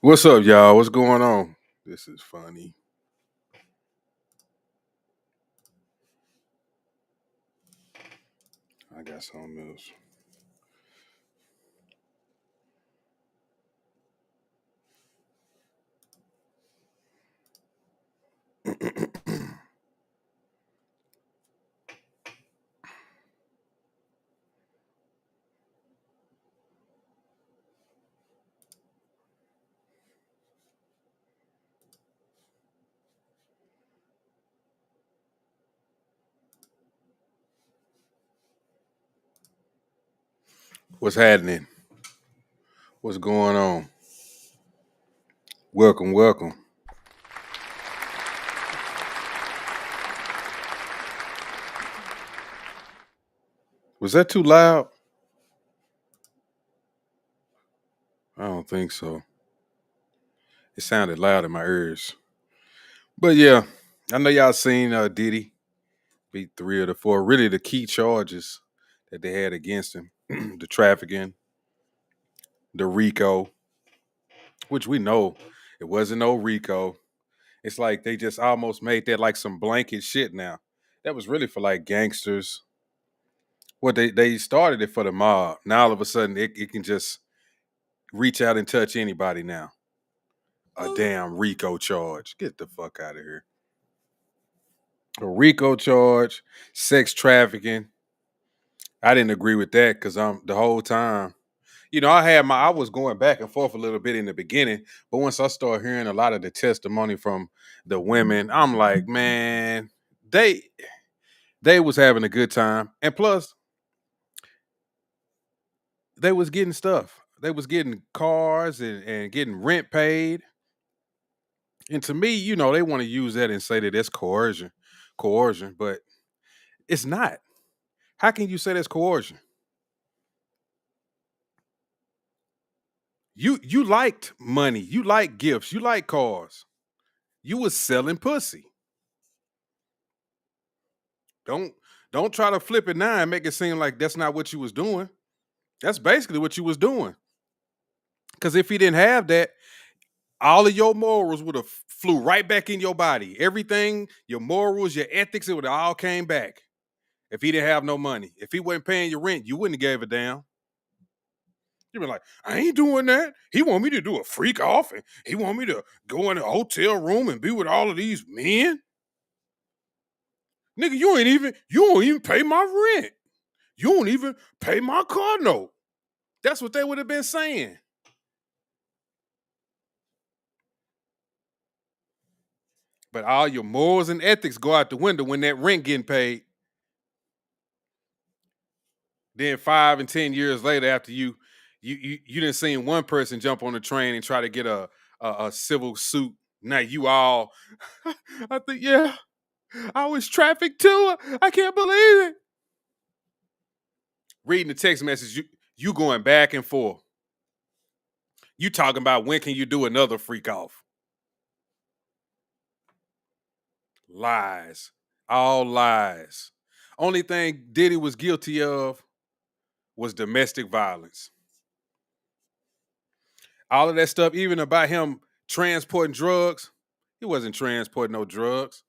What's up, y'all? What's going on? This is funny. I got something else. What's happening? What's going on? Welcome, welcome. Was that too loud? I don't think so. It sounded loud in my ears. But yeah, I know y'all seen Diddy beat 3 of the 4. Really, the key charges that they had against him: the trafficking, the RICO, which we know it wasn't no RICO. It's like they just almost made that like some blanket shit now. That was really for like gangsters. Well, they started it for the mob. Now all of a sudden it can just reach out and touch anybody now. A damn RICO charge. Get the fuck out of here. A RICO charge, sex trafficking. I didn't agree with that because the whole time. I was going back and forth a little bit in the beginning, but once I started hearing a lot of the testimony from the women, I'm like, man, they they was having a good time. And plus, they was getting stuff. They was getting cars and getting rent paid. And to me, they want to use that and say that that's coercion, but it's not. How can you say that's coercion? You liked money, you like gifts, you like cars. You was selling pussy. Don't don't try to flip it now and make it seem like that's not what you was doing. That's basically what you was doing. Because if he didn't have that, all of your morals would have flew right back in your body. Everything, your morals, your ethics, it would have all came back. If he didn't have no money, if he wasn't paying your rent, you wouldn't have gave a damn. You be like, I ain't doing that. He want me to do a freak off, and he want me to go in a hotel room and be with all of these men. Nigga, you don't even pay my rent. You don't even pay my car note. That's what they would have been saying. But all your morals and ethics go out the window when that rent getting paid. Then 5 and 10 years later, after you didn't see one person jump on the train and try to get a civil suit. Now you all, I think, yeah, I was trafficked too. I can't believe it. Reading the text message, you going back and forth. You talking about when can you do another freak off? Lies, all lies. Only thing Diddy was guilty of was domestic violence. All of that stuff, even about him transporting drugs, he wasn't transporting no drugs.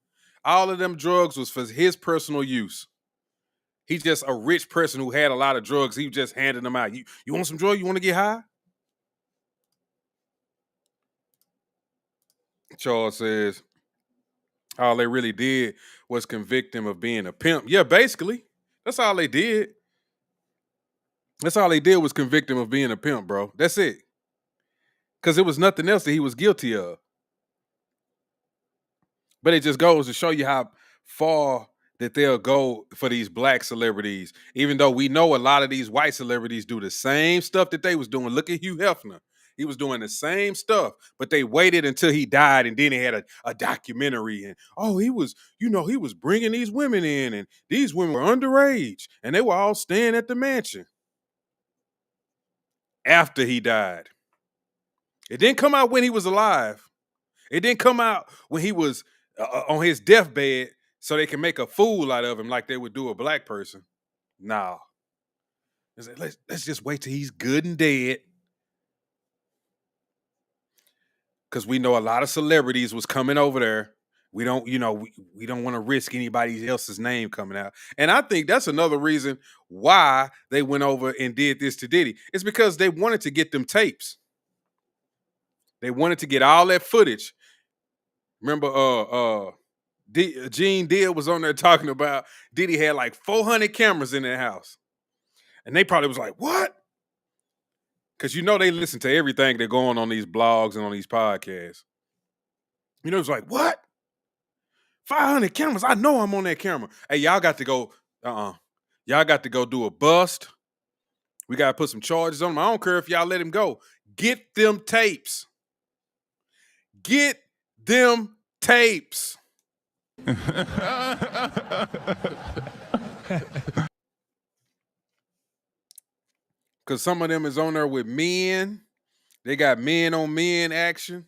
All of them drugs was for his personal use. He's just a rich person who had a lot of drugs. He was just handing them out. You want some drugs? You want to get high? Charles says all they really did was convict him of being a pimp. Yeah, basically. That's all they did. That's all they did was convict him of being a pimp, bro. That's it. Because there was nothing else that he was guilty of. But it just goes to show you how far that they'll go for these black celebrities, even though we know a lot of these white celebrities do the same stuff that they was doing. Look at Hugh Hefner. He was doing the same stuff, but they waited until he died, and then they had a documentary. And oh, he was bringing these women in, and these women were underage, and they were all staying at the mansion after he died. It didn't come out when he was alive. It didn't come out when he was on his deathbed so they can make a fool out of him like they would do a black person. Nah. Let's just wait till he's good and dead. because we know a lot of celebrities was coming over there. We don't, we don't want to risk anybody else's name coming out. And I think that's another reason why they went over and did this to Diddy. It's because they wanted to get them tapes. They wanted to get all that footage. Remember, Gene Deal was on there talking about Diddy had like 400 cameras in their house. And they probably was like, what? Because they listen to everything they're going on these blogs and on these podcasts. It's like, what? 500 cameras? I know I'm on that camera. Hey, y'all got to go, y'all got to go do a bust. We got to put some charges on him. I don't care if y'all let him go. Get them tapes. Get them tapes. Because some of them is on there with men. They got men on men action.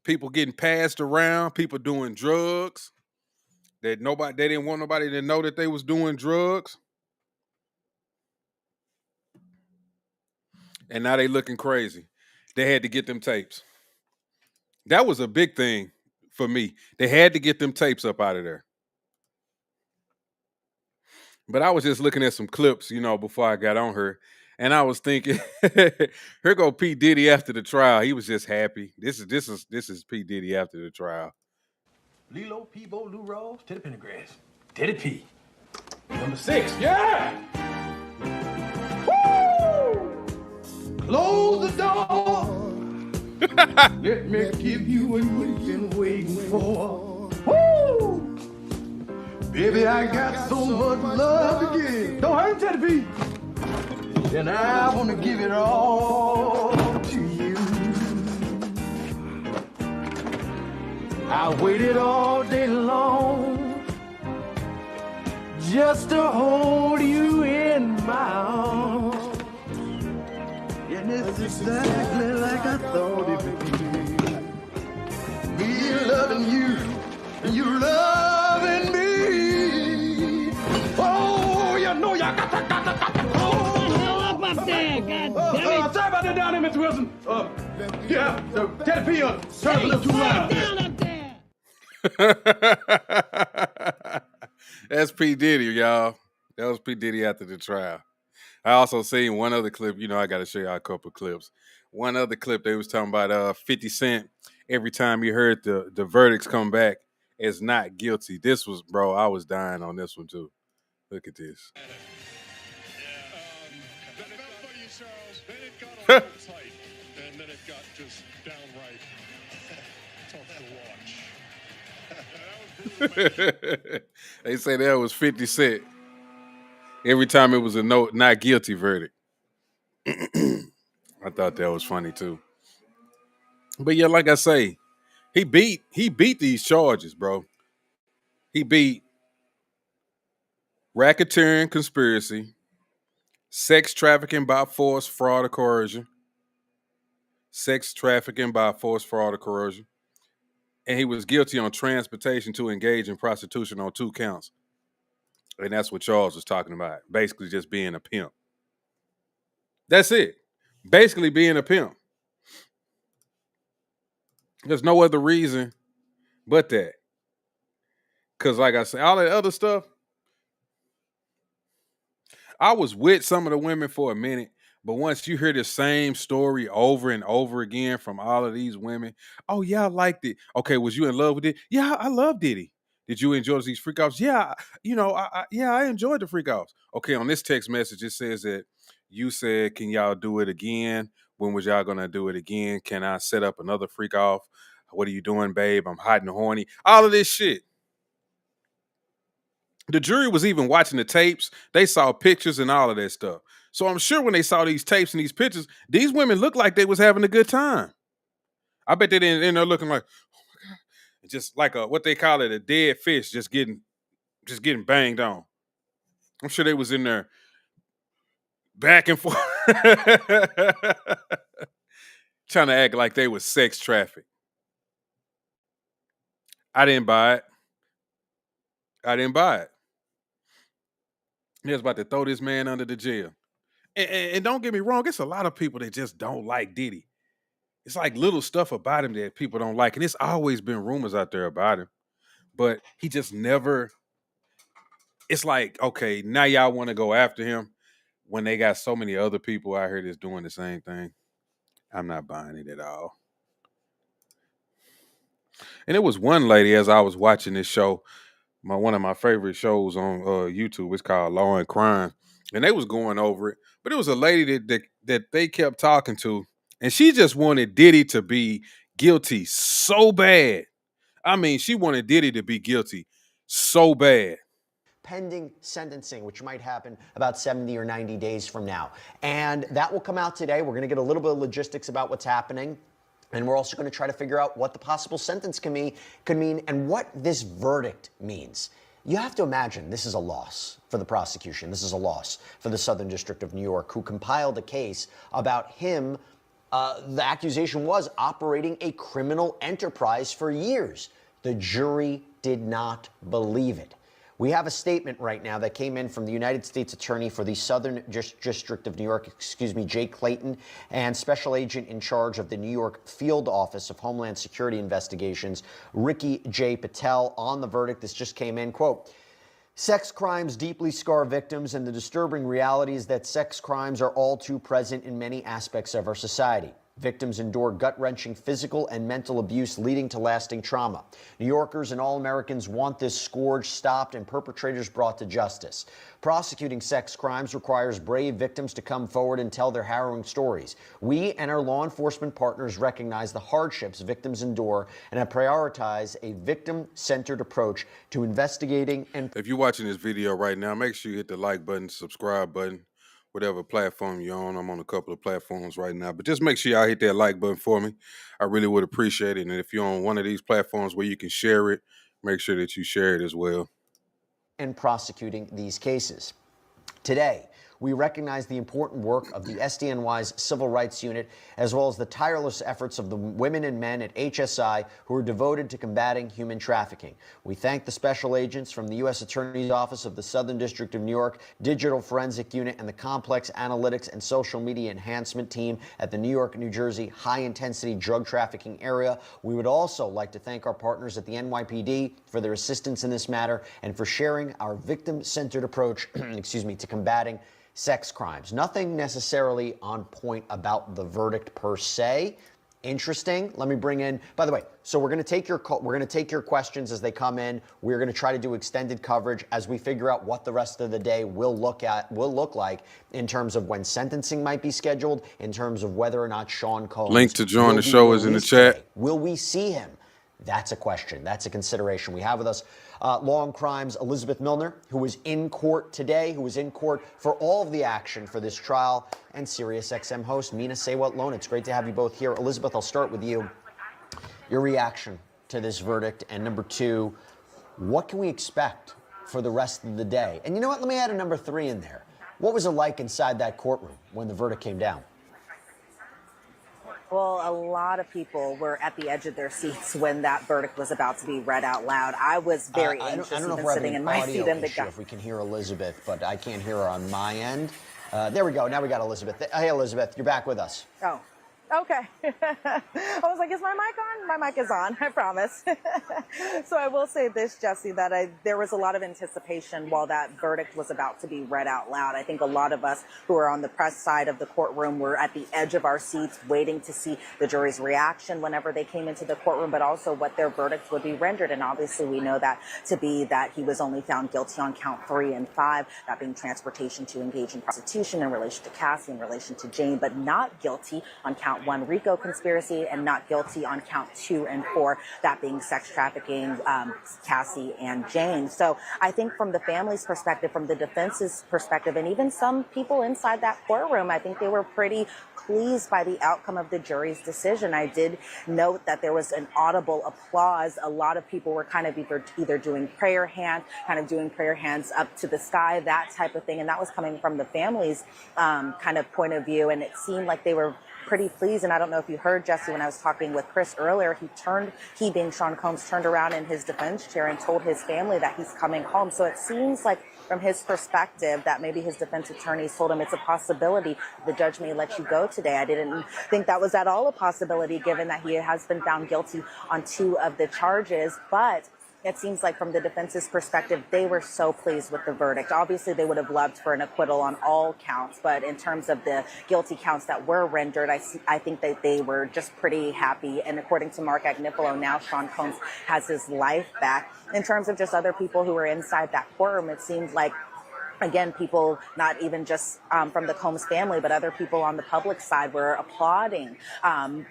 People getting passed around. People doing drugs. They didn't want nobody to know that they was doing drugs. And now they looking crazy. They had to get them tapes. That was a big thing for me. They had to get them tapes up out of there. But I was just looking at some clips, before I got on her. And I was thinking, here go P. Diddy after the trial. He was just happy. This is P. Diddy after the trial. Lilo, Peebo, Lou Rawls, Teddy Pendergrass. Teddy P. Number 6, yeah! Woo! Close the door. Let me give you what you've been waiting for. Woo! Baby, I got so much love to give. Don't hurt Teddy P. And I want to give it all to you. I waited all day long just to hold you in my arms. And it's exactly like I thought it would be. Me loving you, and you loving me. Oh, you know y'all got to. Up there, God damn it. Sorry about that down there, Mr. Wilson. Teddy P, turn a little too loud. Down up there. That's P. Diddy, y'all. That was P. Diddy after the trial. I also seen one other clip. I got to show y'all a couple of clips. One other clip, they was talking about 50 Cent. Every time you heard the verdicts come back as not guilty. This was, bro, I was dying on this one too. Look at this. Then it got a little tight, and then it got just downright tough to watch. They say that was 50 Cent. Every time it was a not guilty verdict. I thought that was funny too. But yeah, like I say, he beat these charges, bro. He beat racketeering, conspiracy, sex trafficking by force, fraud, or coercion. Sex trafficking by force, fraud, or coercion. And he was guilty on transportation to engage in prostitution on 2 counts. And that's what Charles was talking about. Basically just being a pimp. That's it. Basically being a pimp. There's no other reason but that. Because like I said, all that other stuff, I was with some of the women for a minute, but once you hear the same story over and over again from all of these women, oh yeah, I liked it. Okay, was you in love with it? Yeah, I love Diddy. Did you enjoy these freak offs? Yeah, I enjoyed the freak offs. Okay, on this text message, it says that you said, can y'all do it again? When was y'all gonna do it again? Can I set up another freak off? What are you doing, babe? I'm hot and horny. All of this shit. The jury was even watching the tapes. They saw pictures and all of that stuff. So I'm sure when they saw these tapes and these pictures, these women looked like they was having a good time. I bet they didn't in there looking like, oh my God. Just like what they call it, a dead fish just getting banged on. I'm sure they was in there back and forth trying to act like they was sex trafficked. I didn't buy it. He was about to throw this man under the jail. And don't get me wrong, it's a lot of people that just don't like Diddy. it's like little stuff about him that people don't like. And it's always been rumors out there about him. But he just never, it's like, okay, now y'all want to go after him when they got so many other people out here that's doing the same thing. I'm not buying it at all. And it was one lady as I was watching this show, one of my favorite shows on YouTube. It's called Law and Crime, and they was going over it. But it was a lady that they kept talking to, and she just wanted Diddy to be guilty so bad. I mean, she wanted Diddy to be guilty so bad. Pending sentencing, which might happen about 70 or 90 days from now. And that will come out today. We're going to get a little bit of logistics about what's happening. And we're also going to try to figure out what the possible sentence could mean and what this verdict means. You have to imagine this is a loss for the prosecution. This is a loss for the Southern District of New York, who compiled a case about him. The accusation was operating a criminal enterprise for years. The jury did not believe it. We have a statement right now that came in from the United States Attorney for the Southern District of New York, Jay Clayton, and Special Agent in charge of the New York Field Office of Homeland Security Investigations, Ricky J. Patel, on the verdict. This just came in, quote, "Sex crimes deeply scar victims, and the disturbing reality is that sex crimes are all too present in many aspects of our society. Victims endure gut-wrenching physical and mental abuse, leading to lasting trauma. New Yorkers and all Americans want this scourge stopped and perpetrators brought to justice. Prosecuting sex crimes requires brave victims to come forward and tell their harrowing stories. We and our law enforcement partners recognize the hardships victims endure and have prioritized a victim-centered approach to investigating and..." If you're watching this video right now, make sure you hit the like button, subscribe button, whatever platform you're on. I'm on a couple of platforms right now, but just make sure y'all hit that like button for me. I really would appreciate it. And if you're on one of these platforms where you can share it, make sure that you share it as well. And prosecuting these cases. Today, we recognize the important work of the SDNY's Civil Rights Unit, as well as the tireless efforts of the women and men at HSI who are devoted to combating human trafficking. We thank the special agents from the U.S. Attorney's Office of the Southern District of New York, Digital Forensic Unit, and the Complex Analytics and Social Media Enhancement Team at the New York, New Jersey High-Intensity Drug Trafficking Area. We would also like to thank our partners at the NYPD for their assistance in this matter and for sharing our victim-centered approach to combating sex crimes. Nothing necessarily on point about the verdict per se. Interesting. Let me bring in, by the way, so we're going to take your questions as they come in. We're going to try to do extended coverage as we figure out what the rest of the day will look like in terms of when sentencing might be scheduled, in terms of whether or not Sean Combs Link to join the show is in the chat. Today. Will we see him? That's a question. That's a consideration. We have with us Law and Crime's Elizabeth Milner, who was in court today, who was in court for all of the action for this trial, and SiriusXM host Mina Saywat-Lone. It's great to have you both here. Elizabeth, I'll start with you. Your reaction to this verdict, and number two, what can we expect for the rest of the day? And you know what? Let me add a number three in there. What was it like inside that courtroom when the verdict came down? Well, a lot of people were at the edge of their seats when that verdict was about to be read out loud. I was very anxious, I don't know even if we're sitting having in an my audio seat in the issue, if we can hear Elizabeth, but I can't hear her on my end. There we go. Now we got Elizabeth. Hey, Elizabeth, you're back with us. Oh. Okay. I was like, is my mic on? My mic is on, I promise. So I will say this, Jesse, that there was a lot of anticipation while that verdict was about to be read out loud. I think a lot of us who are on the press side of the courtroom were at the edge of our seats waiting to see the jury's reaction whenever they came into the courtroom, but also what their verdicts would be rendered. And obviously we know that to be that he was only found guilty on count 3 and 5, that being transportation to engage in prostitution in relation to Cassie, in relation to Jane, but not guilty on count 1, RICO conspiracy, and not guilty on count 2 and 4, that being sex trafficking, Cassie and Jane. So I think from the family's perspective, from the defense's perspective, and even some people inside that courtroom, I think they were pretty pleased by the outcome of the jury's decision. I did note that there was an audible applause. A lot of people were kind of either doing prayer hands up to the sky, that type of thing. And that was coming from the family's kind of point of view. And it seemed like they were pretty pleased pleased. And I don't know if you heard, Jesse, when I was talking with Chris earlier, he being Sean Combs, turned around in his defense chair and told his family that he's coming home. So it seems like from his perspective that maybe his defense attorneys told him it's a possibility the judge may let you go today. I didn't think that was at all a possibility, given that he has been found guilty on 2 of the charges. But it seems like from the defense's perspective, they were so pleased with the verdict. Obviously, they would have loved for an acquittal on all counts, but in terms of the guilty counts that were rendered, I think that they were just pretty happy. And according to Mark Agnifilo, now Sean Combs has his life back. In terms of just other people who were inside that courtroom, it seemed like, again, people not even just from the Combs family, but other people on the public side were applauding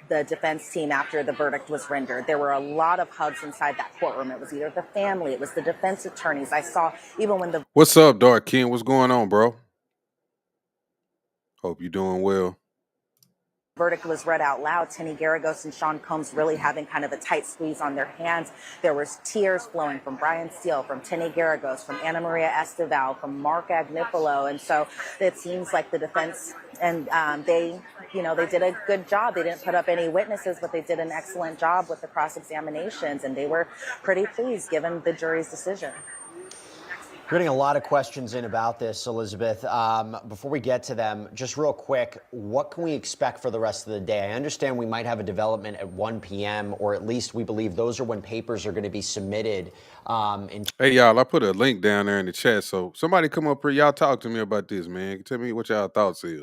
the defense team after the verdict was rendered. There were a lot of hugs inside that courtroom. It was either the family, it was the defense attorneys. I saw even when the What's up, Dark King? What's going on, bro? Hope you're doing well. verdict was read out loud, Tenny Garagos and Sean Combs really having kind of a tight squeeze on their hands. There was tears flowing from Brian Steele, from Tenny Garagos, from Ana Maria Esteval, from Mark Agnifilo. And so it seems like the defense and they did a good job. They didn't put up any witnesses, but they did an excellent job with the cross-examinations, and they were pretty pleased given the jury's decision. We're getting a lot of questions in about this, Elizabeth. Before we get to them, just real quick, what can we expect for the rest of the day? I understand we might have a development at 1 p.m., or at least we believe those are when papers are going to be submitted. Hey, y'all, I put a link down there in the chat, so somebody come up here. Y'all talk to me about this, man. Tell me what y'all thoughts is.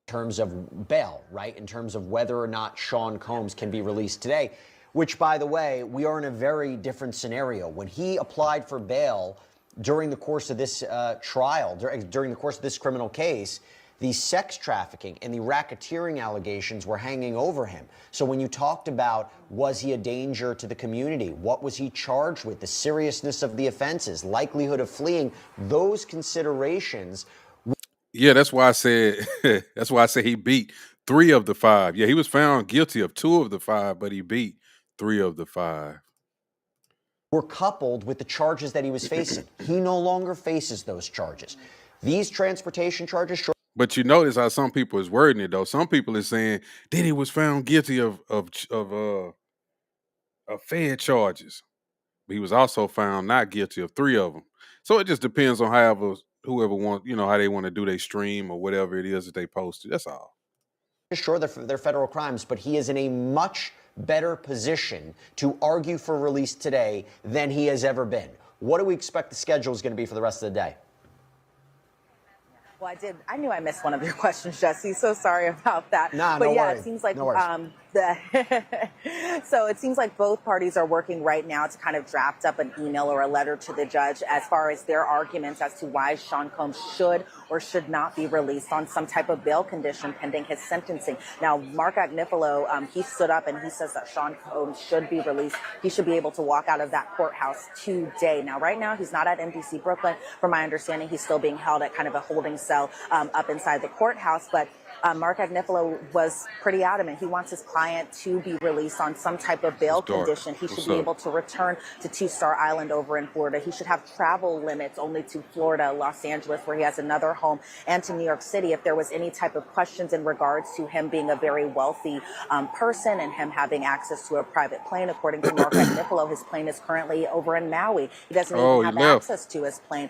In terms of bail, right? In terms of whether or not Sean Combs can be released today, which, by the way, we are in a very different scenario. When he applied for bail during the course of this trial, during the course of this criminal case, the sex trafficking and the racketeering allegations were hanging over him. So when you talked about, was he a danger to the community? What was he charged with? The seriousness of the offenses, likelihood of fleeing, those considerations. Yeah, that's why I said he beat 3 of the 5. Yeah, he was found guilty of 2 of the 5, but he beat 3 of the 5. Were coupled with the charges that he was facing. He no longer faces those charges. These transportation charges. But you notice how some people is wording it though. Some people is saying Diddy was found guilty of Fed charges, but he was also found not guilty of 3 of them. So it just depends on whoever wants, how they want to do their stream or whatever it is that they posted. That's all. Sure, they're federal crimes, but he is in a much better position to argue for release today than he has ever been. What do we expect the schedule is going to be for the rest of the day? Well, I knew I missed one of your questions, Jesse. So sorry about that. No yeah, worries. It seems like no worries. So it seems like both parties are working right now to kind of draft up an email or a letter to the judge as far as their arguments as to why Sean Combs should or should not be released on some type of bail condition pending his sentencing. Now, Mark Agnifilo, he stood up and he says that Sean Combs should be released. He should be able to walk out of that courthouse today. Now, right now, he's not at MDC Brooklyn. From my understanding, he's still being held at kind of a holding cell up inside the courthouse. But Mark Agnifilo was pretty adamant. He wants his client to be released on some type of bail condition. He should be able to return to Two-Star Island over in Florida. He should have travel limits only to Florida, Los Angeles, where he has another home, and to New York City. If there was any type of questions in regards to him being a very wealthy person and him having access to a private plane, according to Mark Agnifilo, his plane is currently over in Maui. He doesn't even have access to his plane.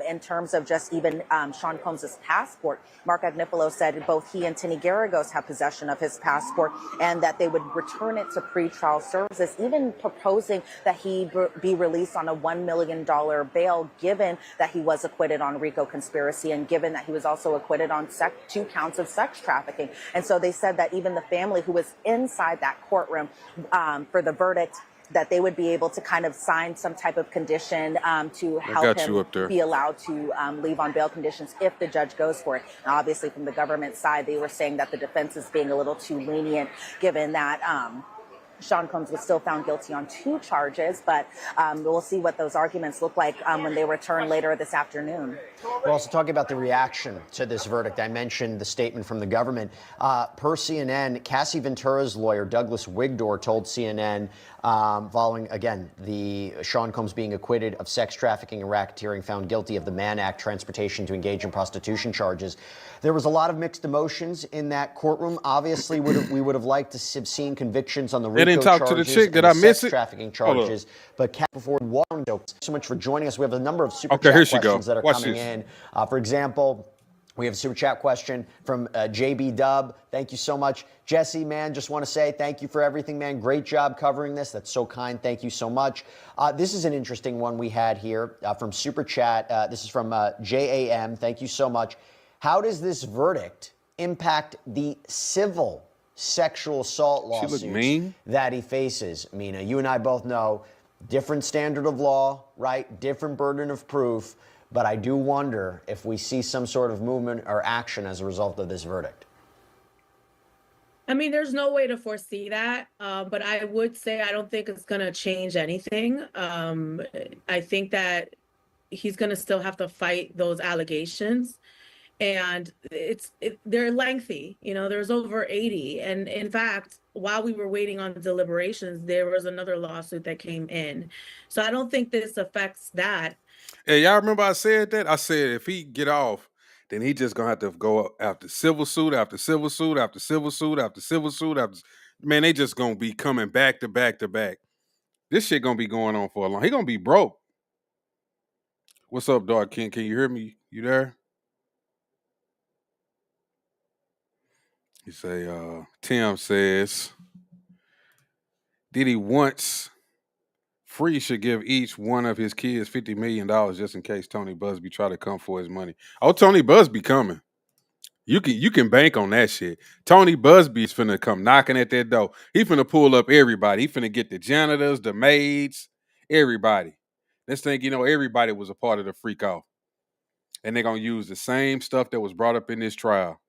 In terms of just even Sean Combs' passport, Mark Agnifilo said both he and Tenny Garagos have possession of his passport and that they would return it to pretrial services, even proposing that he be released on a $1 million bail, given that he was acquitted on RICO conspiracy and given that he was also acquitted on 2 counts of sex trafficking. And so they said that even the family who was inside that courtroom for the verdict, that they would be able to kind of sign some type of condition to help him be allowed to leave on bail conditions if the judge goes for it. Now, obviously, from the government side, they were saying that the defense is being a little too lenient, given that Sean Combs was still found guilty on 2 charges, but we'll see what those arguments look like when they return later this afternoon. We're also talking about the reaction to this verdict. I mentioned the statement from the government. Per CNN, Cassie Ventura's lawyer, Douglas Wigdor, told CNN, following, again, the Sean Combs being acquitted of sex trafficking and racketeering, found guilty of the Mann Act, transportation to engage in prostitution charges, There was a lot of mixed emotions in that courtroom. Obviously, we would have liked to have seen convictions on the They didn't RICO talk to the charges chick. and Did the I miss sex it? trafficking Hold up. charges. But before Wando, so much for joining us. We have a number of super Okay, here chat she go. questions that are Watch coming this. in. For example, we have a super chat question from JB Dub. Thank you so much. Jesse, man, just want to say thank you for everything, man. Great job covering this. That's so kind. Thank you so much. This is an interesting one we had here from super chat. This is from JAM. Thank you so much. How does this verdict impact the civil sexual assault lawsuits that he faces? Mina, you and I both know different standard of law, right? Different burden of proof. But I do wonder if we see some sort of movement or action as a result of this verdict. I mean, there's no way to foresee that, but I would say I don't think it's going to change anything. I think that he's going to still have to fight those allegations. And they're lengthy. You know, there's over 80. And in fact, while we were waiting on deliberations, there was another lawsuit that came in. So I don't think this affects that. Hey, y'all remember I said that? I said if he get off, then he just gonna have to go after civil suit after civil suit after civil suit after civil suit after. Man, they just gonna be coming back to back to back. This shit gonna be going on for a long. He gonna be broke. What's up, dog? Can you hear me? You there? You say, Tim says, Diddy once Free should give each one of his kids $50 million just in case Tony Busby try to come for his money. Oh, Tony Busby coming. You can bank on that shit. Tony Busby's finna come knocking at that door. He finna pull up everybody. He finna get the janitors, the maids, everybody. This thing, everybody was a part of the freak off. And they're gonna use the same stuff that was brought up in this trial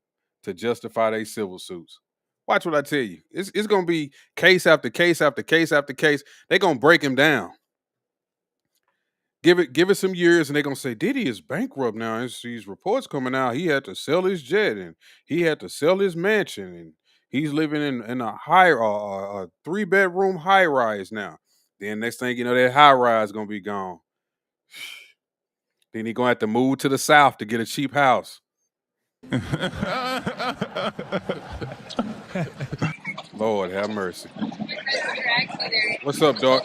to justify their civil suits. Watch what I tell you. It's gonna be case after case after case after case. They're gonna break him down. Give it some years, and they're gonna say Diddy is bankrupt now. There's these reports coming out. He had to sell his jet, and he had to sell his mansion, and he's living in a a 3-bedroom high rise now. Then next thing you know, that high rise gonna be gone. Then he gonna have to move to the south to get a cheap house. Lord have mercy. What's up, dog?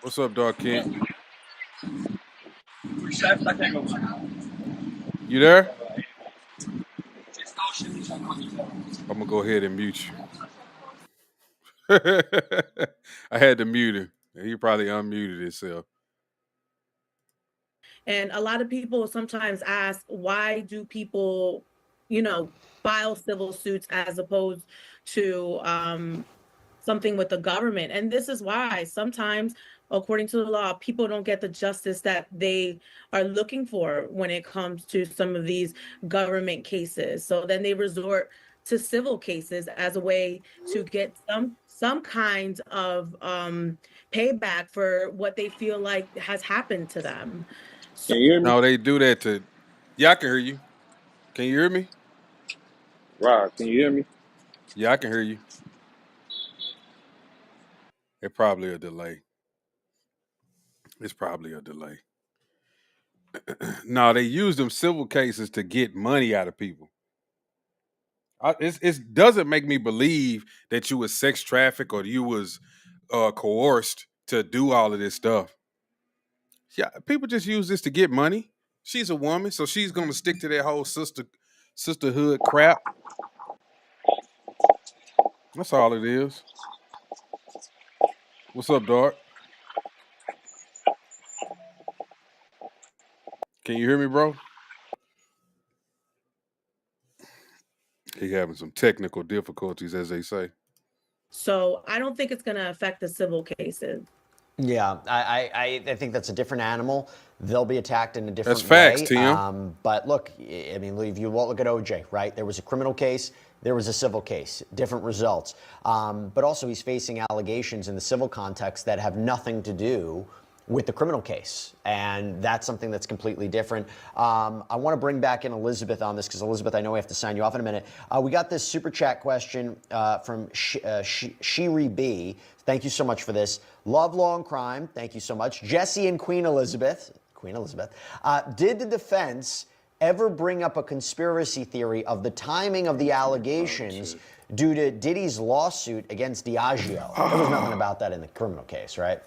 What's up, dog Kent? You there? I'm gonna go ahead and mute you. I had to mute him. He probably unmuted himself. And a lot of people sometimes ask, why do people, file civil suits as opposed to something with the government? And this is why sometimes, according to the law, people don't get the justice that they are looking for when it comes to some of these government cases. So then they resort to civil cases as a way to get some kind of payback for what they feel like has happened to them. Can you hear me? No, they do that to. Yeah, I can hear you. Can you hear me? Rob, can you hear me? Yeah, I can hear you. It's probably a delay. No, they use them civil cases to get money out of people. It doesn't make me believe that you was sex trafficked or you was coerced to do all of this stuff. Yeah, people just use this to get money. She's a woman, so she's gonna stick to that whole sisterhood crap. That's all it is. What's up, dog? Can you hear me, bro? He having some technical difficulties, as they say. So I don't think it's going to affect the civil cases. Yeah, I think that's a different animal. They'll be attacked in a different That's facts, way. Tim. But look, I mean, if you look at OJ, right? There was a criminal case, there was a civil case, different results. But also, he's facing allegations in the civil context that have nothing to do with the criminal case. And that's something that's completely different. I want to bring back in Elizabeth on this because, Elizabeth, I know we have to sign you off in a minute. We got this super chat question from Shiri B. Thank you so much for this. Love Law and Crime. Thank you so much. Jesse and Queen Elizabeth. Queen Elizabeth. Did the defense ever bring up a conspiracy theory of the timing of the allegations due to Diddy's lawsuit against Diageo? There was nothing about that in the criminal case, right?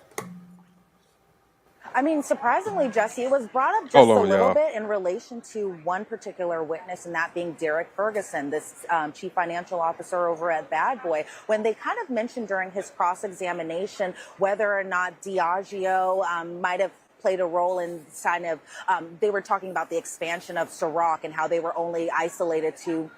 I mean, surprisingly, Jesse, it was brought up just Hold a on, little y'all. bit in relation to one particular witness, and that being Derek Ferguson, this chief financial officer over at Bad Boy, when they kind of mentioned during his cross-examination whether or not Diageo might have played a role in kind of, they were talking about the expansion of Ciroc and how they were only isolated to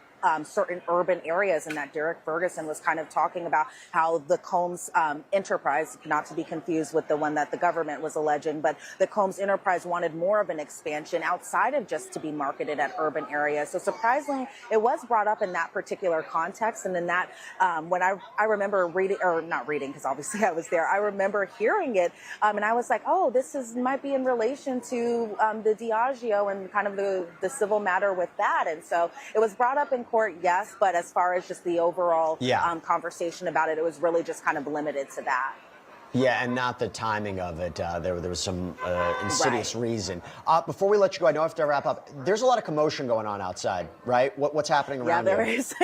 certain urban areas, and that Derek Ferguson was kind of talking about how the Combs enterprise, not to be confused with the one that the government was alleging, but the Combs enterprise wanted more of an expansion outside of just to be marketed at urban areas. So surprisingly, it was brought up in that particular context. And in that, when I remember reading, or not reading, because obviously I was there, I remember hearing it, and I was like, oh, this might be in relation to the Diageo and kind of the civil matter with that. And so it was brought up in court, yes, but as far as just the overall conversation about it, it was really just kind of limited to that. Yeah, and not the timing of it. There was some insidious reason. Before we let you go, I know I have to wrap up. There's a lot of commotion going on outside, right? What's happening around there you? is.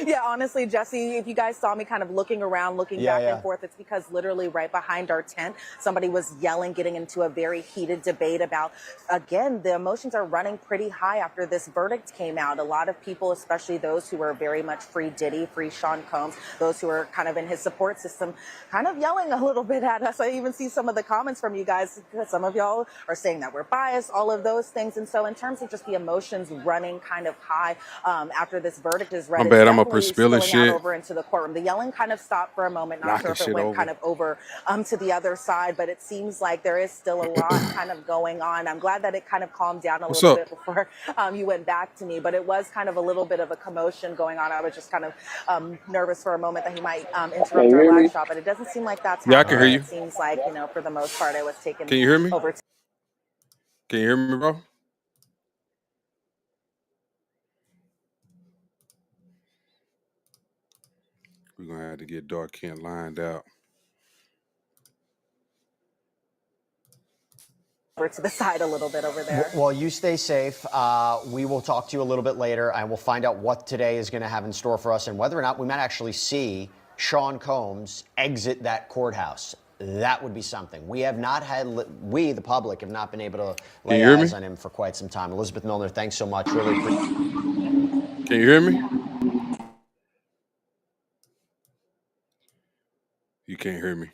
Yeah, honestly, Jesse, if you guys saw me kind of looking around, looking back and forth, it's because literally right behind our tent, somebody was yelling, getting into a very heated debate about, again, the emotions are running pretty high after this verdict came out. A lot of people, especially those who were very much free Diddy, free Sean Combs, those who are kind of in his support system, kind of yelling a little bit at us. I even see some of the comments from you guys. Some of y'all are saying that we're biased, all of those things. And so in terms of just the emotions running kind of high after this verdict is read, I'm bad. I'm up definitely here spilling spilling shit. out over into the courtroom. The yelling kind of stopped for a moment. Not sure if it went kind of over to the other side, but it seems like there is still a lot kind of going on. I'm glad that it kind of calmed down a little bit before you went back to me, but it was kind of a little bit of a commotion going on. I was just kind of nervous for a moment that he might interrupt our live shot, but it doesn't seem like that's happening. Yeah, I can hear you. It seems like, for the most part, it was taken. Can you hear me? Over. Can you hear me, bro? We're going to have to get Dark Kent lined out. Over to the side a little bit over there. Well, you stay safe. We will talk to you a little bit later, and we'll find out what today is going to have in store for us and whether or not we might actually see Sean Combs exit that courthouse. That would be something. We have not had, the public, have not been able to lay eyes on him for quite some time. Elizabeth Milner, thanks so much. Really appreciate it. Can you hear me? You can't hear me.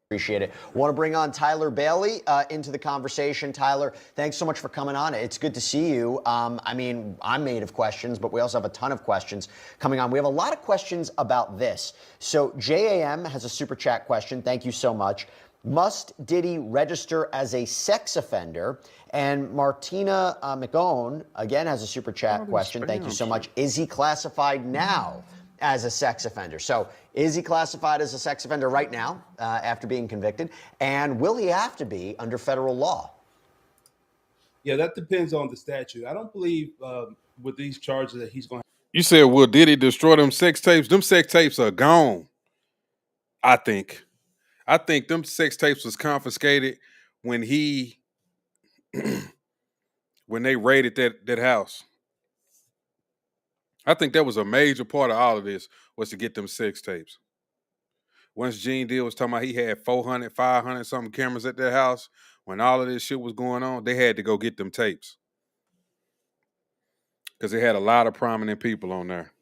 Appreciate it. Want to bring on Tyler Bailey into the conversation. Tyler, thanks so much for coming on. It's good to see you. I mean, I'm made of questions, but we also have a ton of questions coming on. We have a lot of questions about this. So JAM has a super chat question. Thank you so much. Must Diddy register as a sex offender? And Martina McGowan, again, has a super chat question. Thank you so much. Is he classified now as a sex offender? So is he classified as a sex offender right now after being convicted? And will he have to be under federal law? Yeah, that depends on the statute. I don't believe with these charges that he's going to. You said, will Diddy destroy them sex tapes? Them sex tapes are gone, I think. I think them sex tapes was confiscated when when they raided that house. I think that was a major part of all of this, was to get them sex tapes. Once Gene Deal was talking about he had 400, 500 something cameras at that house, when all of this shit was going on, they had to go get them tapes. Because they had a lot of prominent people on there.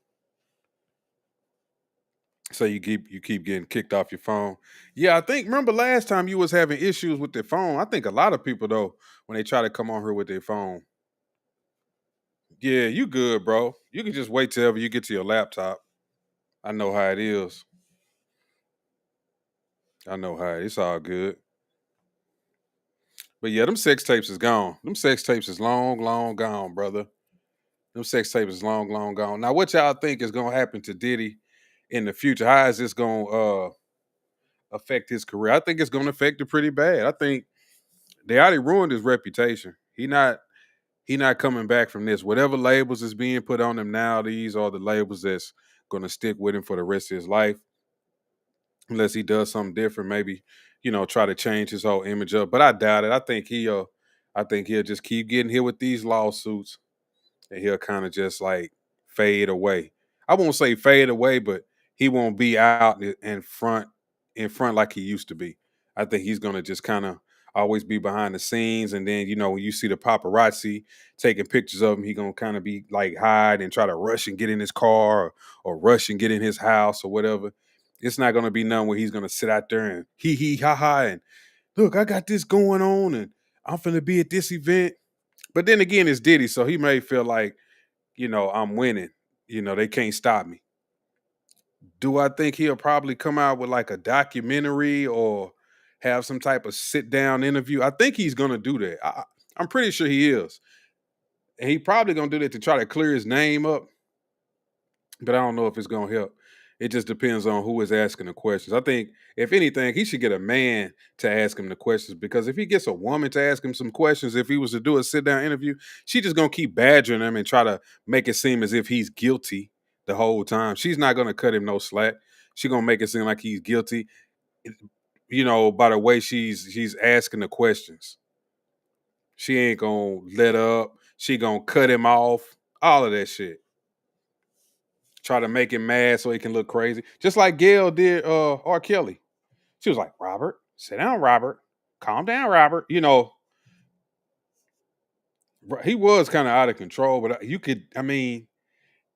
So you keep getting kicked off your phone. Yeah, I think, remember last time you was having issues with their phone? I think a lot of people, though, when they try to come on here with their phone, yeah, you good, bro. You can just wait till ever you get to your laptop. I know how it is. It's all good. But yeah, them sex tapes is gone. Them sex tapes is long, long gone, brother. Them sex tapes is long, long gone. Now, what y'all think is going to happen to Diddy in the future? How is this going to affect his career? I think it's going to affect it pretty bad. I think they already ruined his reputation. He not coming back from this. Whatever labels is being put on him now, these are the labels that's going to stick with him for the rest of his life. unless he does something different. Maybe try to change his whole image up. But I doubt it. I think he'll just keep getting hit with these lawsuits, and he'll kind of just like fade away. I won't say fade away, but he won't be out in front like he used to be. I think he's gonna just kind of always be behind the scenes, and then when you see the paparazzi taking pictures of him, he gonna kind of be like hide and try to rush and get in his car, or rush and get in his house or whatever. It's not gonna be none where he's gonna sit out there and hee ha ha and look, I got this going on and I'm finna be at this event. But then again, it's Diddy, so he may feel like, I'm winning. They can't stop me. Do I think he'll probably come out with like a documentary or have some type of sit down interview? I think he's gonna do that. I'm pretty sure he is, and he probably gonna do that to try to clear his name up. But I don't know if it's gonna help. It just depends on who is asking the questions. I think if anything, he should get a man to ask him the questions, because if he gets a woman to ask him some questions, if he was to do a sit down interview, she just gonna keep badgering him and try to make it seem as if he's guilty the whole time. She's not gonna cut him no slack. She gonna make it seem like he's guilty, by the way she's asking the questions. She ain't gonna let up. She gonna cut him off. All of that shit. Try to make him mad so he can look crazy. Just like Gail did R. Kelly. She was like, Robert, sit down, Robert. Calm down, Robert. He was kind of out of control, but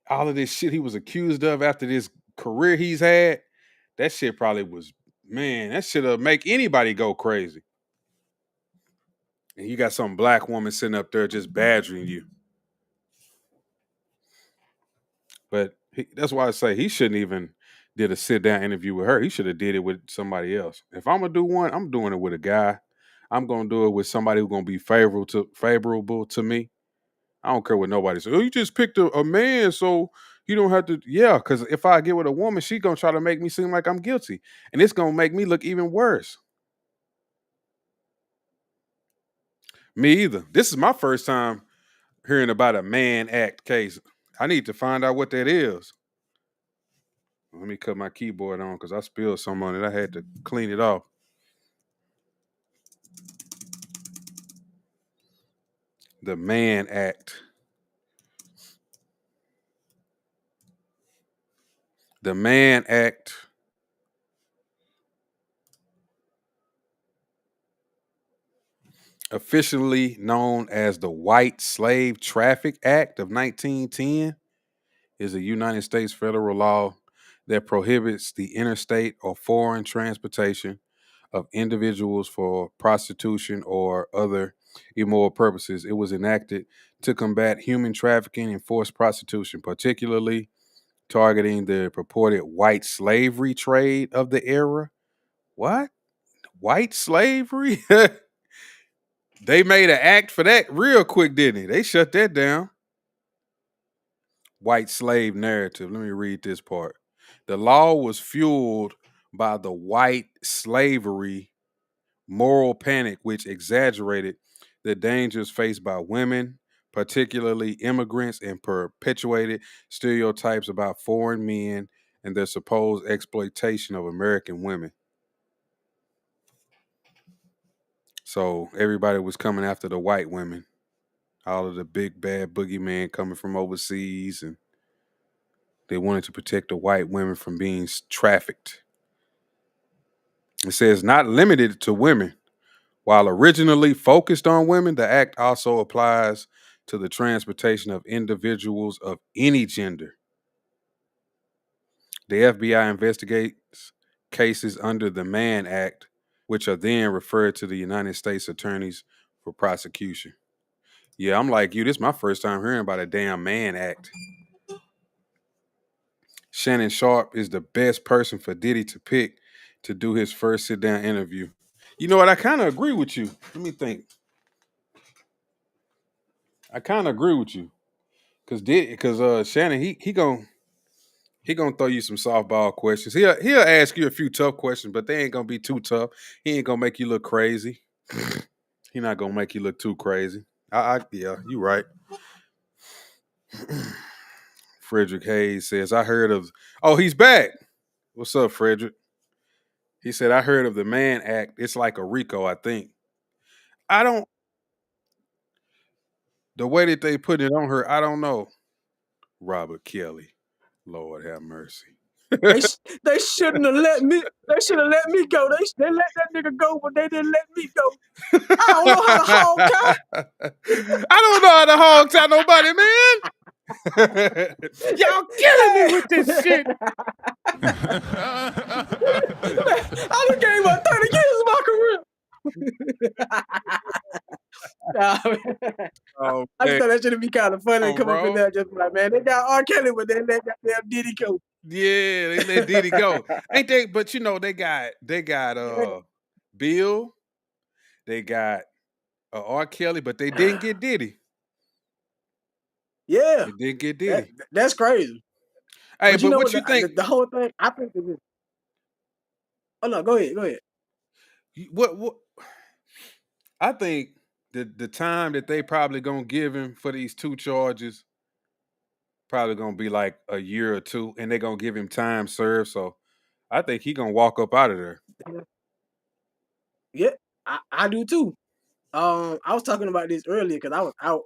all of this shit he was accused of after this career he's had, that shit probably was, man, that shit'll make anybody go crazy. And you got some black woman sitting up there just badgering you. But that's why I say he shouldn't even did a sit down interview with her. He should have did it with somebody else. If I'm gonna do one, I'm doing it with a guy. I'm gonna do it with somebody who's gonna be favorable to me. I don't care what nobody says. Oh, you just picked a man, so you don't have to. Yeah, because if I get with a woman, she's gonna try to make me seem like I'm guilty, and it's gonna make me look even worse. Me either. This is my first time hearing about a man act case. I need to find out what that is. Let me cut my keyboard on because I spilled some on it. I had to clean it off. The Mann Act. The Mann Act officially known as the White Slave Traffic Act of 1910, is a United States federal law that prohibits the interstate or foreign transportation of individuals for prostitution or other immoral purposes. It was enacted to combat human trafficking and forced prostitution, particularly targeting the purported white slavery trade of the era. What? White slavery? They made an act for that real quick, didn't they? They shut that down. White slave narrative. Let me read this part. The law was fueled by the white slavery moral panic, which exaggerated the dangers faced by women, particularly immigrants, and perpetuated stereotypes about foreign men and their supposed exploitation of American women. So everybody was coming after the white women, all of the big bad boogeyman coming from overseas, and they wanted to protect the white women from being trafficked. It says not limited to women. While originally focused on women, the act also applies to the transportation of individuals of any gender. The FBI investigates cases under the Mann Act, which are then referred to the United States attorneys for prosecution. Yeah, I'm like you. This is my first time hearing about a damn Mann Act. Shannon Sharp is the best person for Diddy to pick to do his first sit down interview. You know what? I kind of agree with you. Let me think. I kind of agree with you because Shannon he gonna throw you some softball questions. He'll ask you a few tough questions, but they ain't gonna be too tough. He ain't gonna make you look crazy. He not gonna make you look too crazy. Yeah, you right. Frederick Hayes says, I heard of. Oh, he's back. What's up, Frederick? He said, I heard of the Mann Act. It's like a RICO, I think. I don't, the way that they put it on her, I don't know. Robert Kelly. Lord have mercy. They shouldn't have let me. They should have let me go. They let that nigga go, but they didn't let me go. I don't know how to hog tie. I don't know how to hog tie nobody, man. Y'all killing me with this shit. I done gave up 30 years of my career. Nah, Oh, I just man. thought that should be kind of funny and come up in Bro. there just be like, man, they got R. Kelly, but they let that damn Diddy go. Yeah, they let Diddy go. Ain't they? But you know, they got Bill, they got R. Kelly, but they didn't get Diddy. Yeah, They didn't get Diddy. that's crazy. Hey, But you but know what what? you think? The whole thing, I think it is. Oh no, go ahead. What I think the time that they probably gonna give him for these two charges probably gonna be like a year or two, and they're gonna give him time served. So I think he gonna walk up out of there. Yeah, I do too. I was talking about this earlier because I was out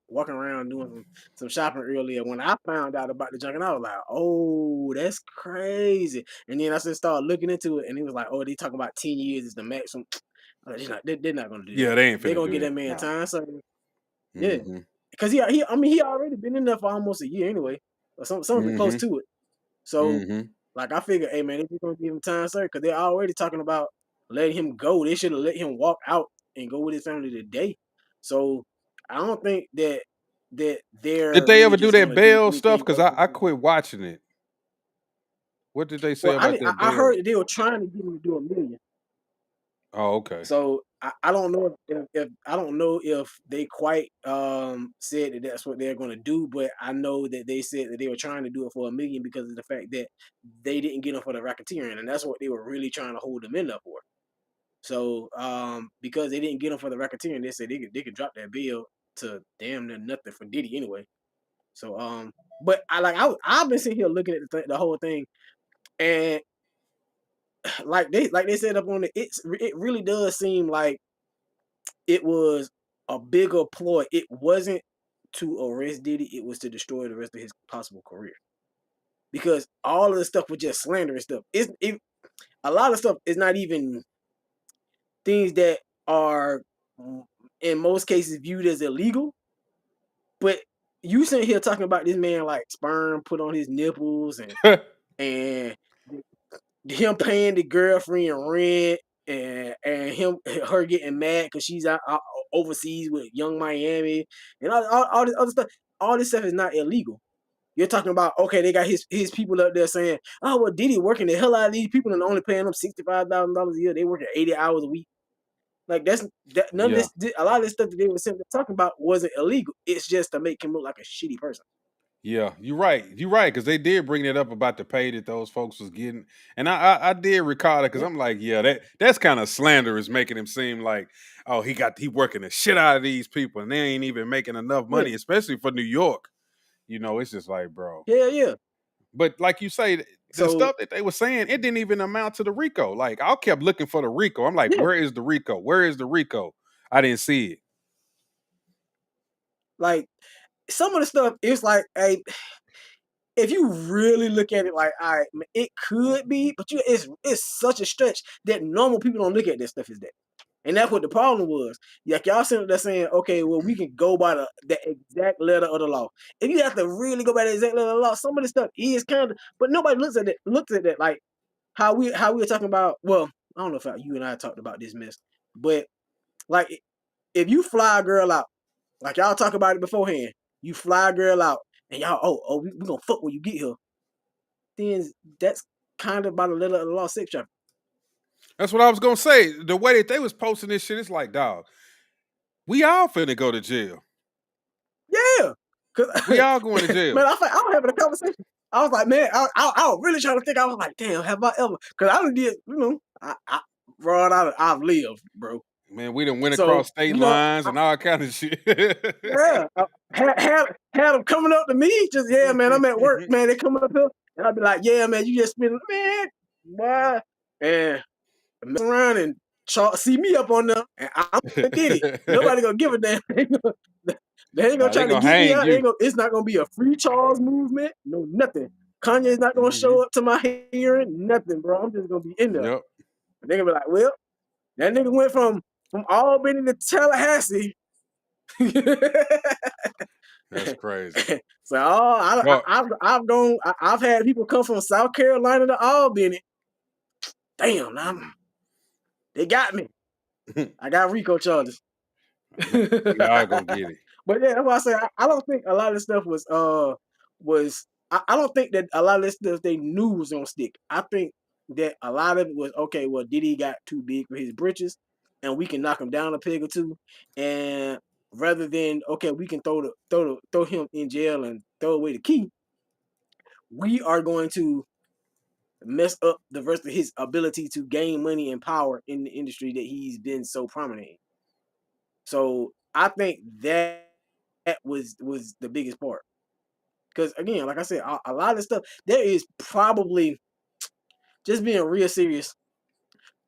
walking around doing some shopping earlier when I found out about the junk, and I was like, "Oh, that's crazy!" And then I just started looking into it, and he was like, "Oh, they talking about 10 years is the maximum." They're not gonna do that. Yeah, they ain't They're finna gonna do get that. that man No. time. So yeah, Mm-hmm. because he already been in there for almost a year anyway, or something close Mm-hmm. to it. So Mm-hmm. like I figured, hey man, they're gonna give him time, sir, because they're already talking about letting him go. They should have let him walk out and go with his family today. So I don't think that Did they're they really ever do just that gonna do bail stuff? anything Because other I than. quit watching it. What did they say Well, about that I bail? heard that they were trying to get him to do $1 million. Oh, okay. So I don't know if I don't know if they quite said that that's what they're going to do, but I know that they said that they were trying to do it for $1 million because of the fact that they didn't get him for the racketeering, and that's what they were really trying to hold him in there for. So because they didn't get him for the racketeering, they said they could drop that bill to damn near nothing for Diddy anyway. So but I've been sitting here looking at the whole thing, and like they said up on it really does seem like it was a bigger ploy. It wasn't to arrest Diddy, it was to destroy the rest of his possible career. Because all of the stuff was just slanderous stuff. A lot of stuff is not even things that are in most cases viewed as illegal. But you sitting here talking about this man like sperm put on his nipples and him paying the girlfriend rent and her getting mad because she's out overseas with Young Miami and all this other stuff. All this stuff is not illegal. You're talking about, okay, they got his people up there saying, oh well, Diddy working the hell out of these people and only paying them $65,000 a year. They working 80 hours a week. Like none of Yeah. this, a lot of this stuff that they were simply talking about wasn't illegal. It's just to make him look like a shitty person. Yeah, you're right. You're right, because they did bring that up about the pay that those folks was getting, and I did recall it because Yeah, I'm like, yeah, that's kind of slanderous, making him seem like, oh, he working the shit out of these people, and they ain't even making enough yeah, money, especially for New York. It's just like, bro. yeah. But like you say, the So stuff that they were saying, it didn't even amount to the RICO. Like I kept looking for the RICO. I'm like, yeah, where is the RICO? Where is the RICO? I didn't see it. like some of the stuff it's like, hey, if you really look at it like, all right, it could be, but it's such a stretch that normal people don't look at this stuff as that. And that's what the problem was. Like y'all sitting there saying, okay, well, we can go by the exact letter of the law. If you have to really go by the exact letter of the law, some of this stuff is kind of, but nobody looks at that like how we were talking about. Well, I don't know if you and I talked about this mess, but like if you fly a girl out, like y'all talk about it beforehand, you fly a girl out, and y'all, we gonna fuck when you get here. Then that's kind of by the letter of the law, sex trafficking. That's what I was gonna say. The way that they was posting this shit, it's like, dog, we all finna go to jail. Yeah, cause We all going to jail. man, I was having a conversation. I was like, man, I was really trying to think. I was like, damn, have I ever? Cause I done did, bro, I've lived, bro. Man, we done went So across state lines and all kind of shit. yeah, had them coming up to me. Just yeah, man, I'm at work, man. They coming up here, and I'd be like, yeah, man, you just been man, boy, and mess around and see me up on there, and I'm Diddy. Nobody gonna give a damn. They ain't gonna They try to gonna get me hang out. you. It's not gonna be a free Charles movement. No, nothing. Kanye's not gonna show up to my hearing. Nothing, bro. I'm just gonna be in there. Yep. And they gonna be like, well, that nigga went from Albany to Tallahassee. That's crazy. So Well, I've had people come from South Carolina to Albany. Damn, they got me. I got RICO charges. man, we all gonna get it. But yeah, that's why I say I don't think a lot of this stuff was I don't think that a lot of this stuff they knew was gonna stick. I think that a lot of it was okay. Well, Diddy got too big for his britches, and we can knock him down a peg or two. And rather than okay, we can throw him in jail and throw away the key. We are going to mess up the rest of his ability to gain money and power in the industry that he's been so prominent in. So I think that was the biggest part. Because again, like I said, a lot of stuff, there is probably, just being real serious,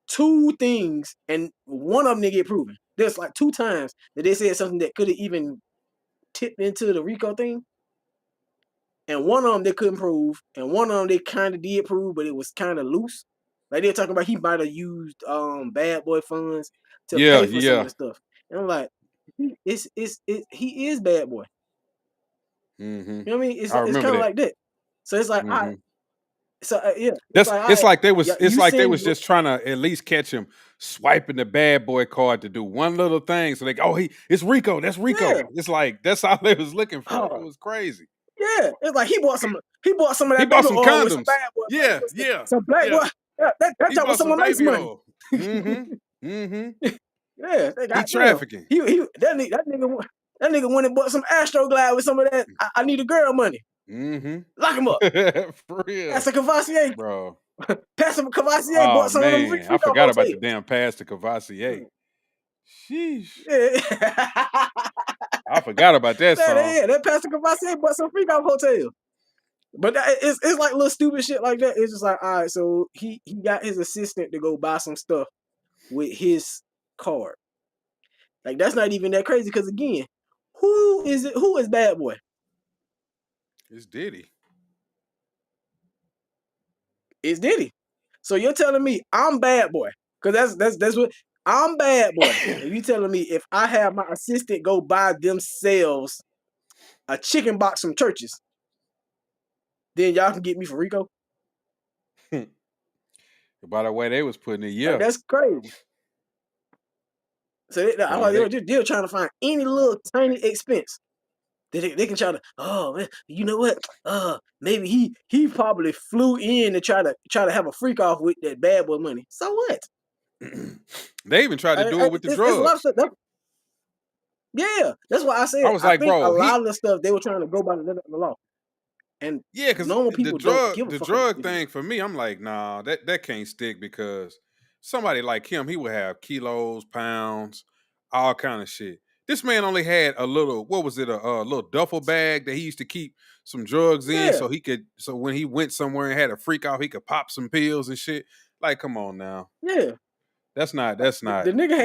2 things, and one of them didn't get proven. There's like 2 times that they said something that could have even tipped into the RICO thing. And one of them they couldn't prove, and one of them they kind of did prove, but it was kind of loose. Like they're talking about he might have used bad boy funds to pay for some of the stuff. And I'm like, he is bad boy. Mm-hmm. You know what I mean? It's kind of like that. So it's like, yeah. It's like they was just trying to at least catch him swiping the bad boy card to do one little thing. So it's RICO. That's RICO. Yeah. It's like that's all they was looking for. Oh. It was crazy. Yeah, it's like he bought some of that. He bought some oil condoms. With some bad boy. Yeah. Some black boy. Yeah, that was some of nice money. Mm-hmm. Mm-hmm. Yeah, he trafficking. That nigga went and bought some Astroglide with some of that. I need a girl money. Mm-hmm. Lock him up. For real. That's a Cavassier, bro. Pastor Cavassier bought some of them. I forgot about the damn Pastor Cavassier. Sheesh. Yeah. I forgot about that song. That Pastor Cavassier bought some freak out hotel. But it's like little stupid shit like that. It's just like, all right, so he got his assistant to go buy some stuff with his card. Like that's not even that crazy because again, who is bad boy? It's Diddy. It's Diddy. So you're telling me I'm bad boy because that's what I'm bad boy. And you telling me if I have my assistant go buy themselves a chicken box from churches, then y'all can get me for RICO? By the way, they was putting it, Like, that's crazy. So they're trying to find any little tiny expense that they can try to. Oh man, you know what? Maybe he probably flew in to try to have a freak off with that bad boy money. So what? They even tried to do it with the drugs. A lot of stuff, yeah, that's why I said. I was like, bro, a lot of the stuff they were trying to go by the law. And yeah, because normal people don't give a the fuck drug thing for me, I'm like, nah, that can't stick because somebody like him, he would have kilos, pounds, all kind of shit. This man only had a little, what was it, a little duffel bag that he used to keep some drugs in, so when he went somewhere and had a freak out, he could pop some pills and shit. Like, come on now. Yeah, that's not. The nigga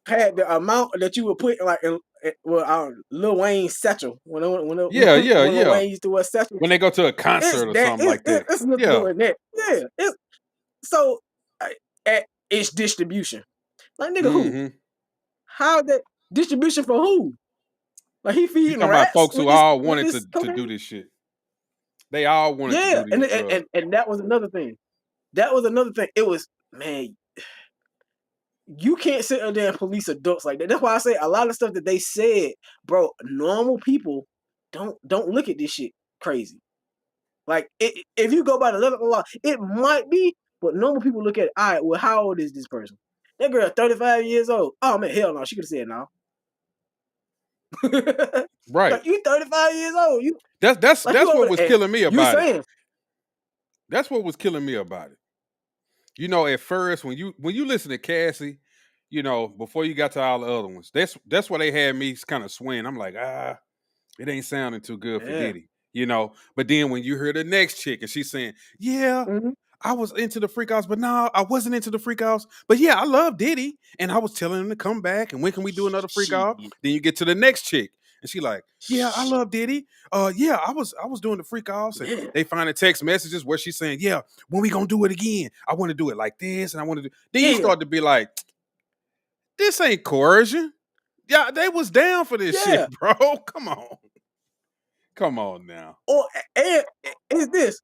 had the amount that you would put like in Lil Wayne's satchel when Lil Wayne used to wear satchel when they go to a concert or something like that. It's doing that. Yeah, it's distribution. Like nigga, who? How that distribution for who? Like he feeding talking rats about folks who all wanted to do this shit. They all wanted to do this. Yeah, and that was another thing. It was, man, you can't sit there and police adults like that. That's why I say a lot of stuff that they said, bro, normal people don't look at this shit crazy. Like, if you go by the letter of the law, it might be, but normal people look at it, all right, well, how old is this person? That girl 35 years old. Oh, man, hell no, she could have said no. Right. Like, you 35 years old. That's what was killing me about it. That's what was killing me about it. You know, at first, when you listen to Cassie, you know, before you got to all the other ones, that's why they had me kind of swing. I'm like, it ain't sounding too good for Diddy, you know. But then when you hear the next chick and she's saying, I was into the freak offs, but no, I wasn't into the freak offs. But yeah, I love Diddy. And I was telling him to come back. And when can we do another freak Shit. off? Then you get to the next chick. And she like, yeah, I Shit. love Diddy. Yeah, I was doing the freak offs. And Yeah. they find the text messages where she's saying, yeah, when we gonna do it again? I want to do it like this. And I want to do. Then you Yeah. start to be like, this ain't coercion. Yeah, they was down for this Yeah. shit, bro. Come on. Come on now. Or and is this?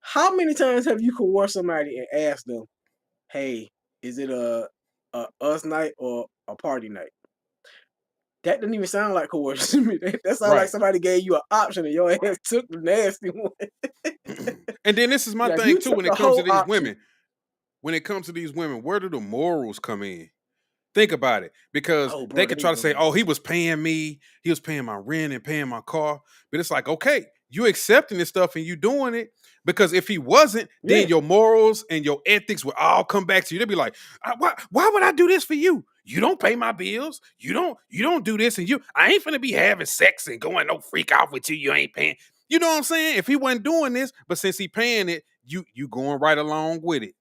How many times have you coerced somebody and asked them, "Hey, is it a us night or a party night?" That doesn't even sound like coercion to me. That sounds like Right. somebody gave you an option and your ass took the nasty one. And then this is my Like, thing you too took when the it comes to whole these option. women. When it comes to these women, where do the morals come in? Think about it. Because Oh, bro, they could there try you to say, go. oh, he was paying me, he was paying my rent and paying my car. But it's like, okay, you accepting this stuff and you doing it. Because if he wasn't, Yeah. then your morals and your ethics would all come back to you. They'd be like, why would I do this for you? You don't pay my bills. You don't do this, and I ain't finna be having sex and going no freak off with you. You ain't paying. You know what I'm saying? If he wasn't doing this, but since he paying it, you going right along with it.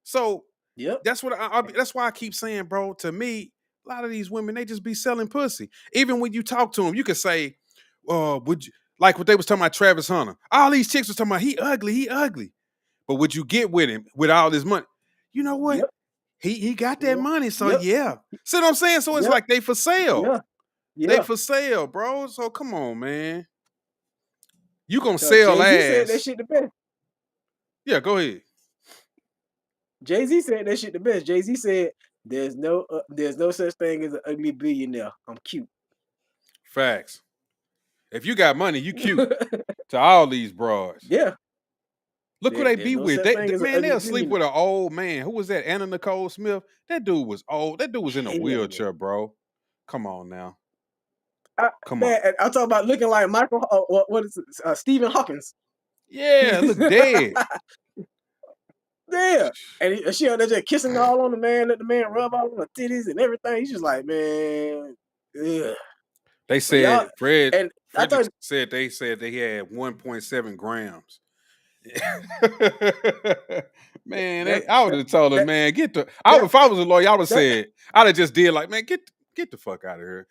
So Yep. that's what that's why I keep saying, bro. To me, a lot of these women, they just be selling pussy. Even when you talk to them, you could say, would you like what they was talking about Travis Hunter? All these chicks was talking about he ugly. But would you get with him with all this money? You know what? Yep. He got that Yep. money, so Yep. yeah. See what I'm saying? So it's Yep. like they for sale. Yeah. They Yeah. for sale, bro. So come on, man. You gonna Cause sell Jay-Z said that ass. shit the best. Yeah, go ahead. Jay-Z said that shit the best. Jay-Z said, there's no such thing as an ugly billionaire. I'm cute. Facts. If you got money, you cute to all these broads. Yeah. Look who they There's be no with. such thing as an Man, ugly they'll sleep billionaire. with an old man. Who was that? Anna Nicole Smith. That dude was old. That dude was in a Hell yeah. wheelchair, bro. Come on now. Come Man, on. I'm talking about looking like Michael. What is it? Stephen Hawkins. Yeah, look dead. Yeah, and she out there just kissing all on the man, let the man rub all on her titties and everything. He's just like, man, ugh. They But y'all, said and I Frederick thought, said they had 1.7 grams. Man, that, I would have told him, that, man, that, if I was a lawyer, I would have that, said, I'd have just did like, man, get the fuck out of here.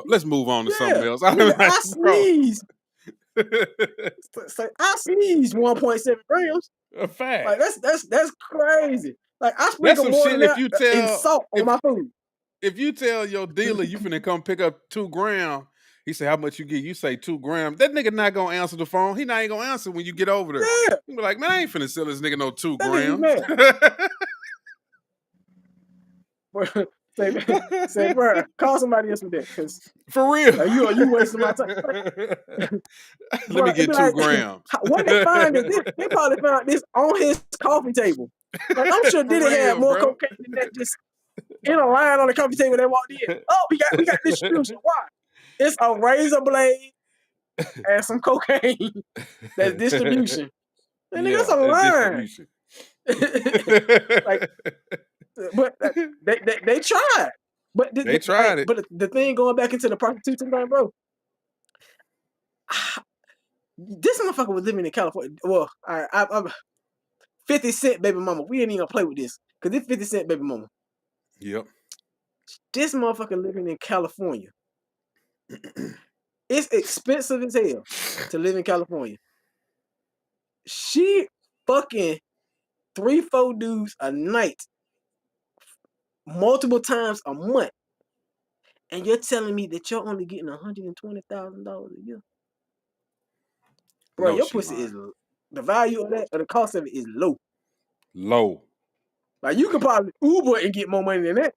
Let's move on to something yeah, else. I'd nigga, be like, I bro. sneeze. So I sneeze 1.7 grams. A fact. Like that's crazy. Like I That's sprinkle some more shit than if that you in tell salt on my food. if you tell your dealer you finna come pick up 2 grams, he say how much you get. You say 2 grams. That nigga not gonna answer the phone. He not even gonna answer when you get over there. Yeah, You be like, man, I ain't finna sell this nigga no 2 that nigga be grams. mad. say, bro, call somebody else with that, cause For real. you wasting my time. Let me It'd get be 2 like, grams. what they find is this? They probably found this on his coffee table. Like I'm sure For Diddy had real, more bro. cocaine than that, just in a line on the coffee table. They walked in. Oh, we got distribution. Why? It's a razor blade and some cocaine. That's distribution. And nigga, Yeah, that's a that's line. distribution. Like, but they tried. But They tried it. but the thing going back into the prostitution thing, bro. This motherfucker was living in California. Well, I'm 50 Cent baby mama. We ain't even gonna play with this. Cause this 50 Cent baby mama. Yep. This motherfucker living in California. It's expensive as hell to live in California. She fucking 3-4 dudes a night, multiple times a month. And you're telling me that you're only getting $120,000 a year? Bro, No, your she pussy is lying. the value of that or the cost of it is low. Low. Like you could probably Uber and get more money than that.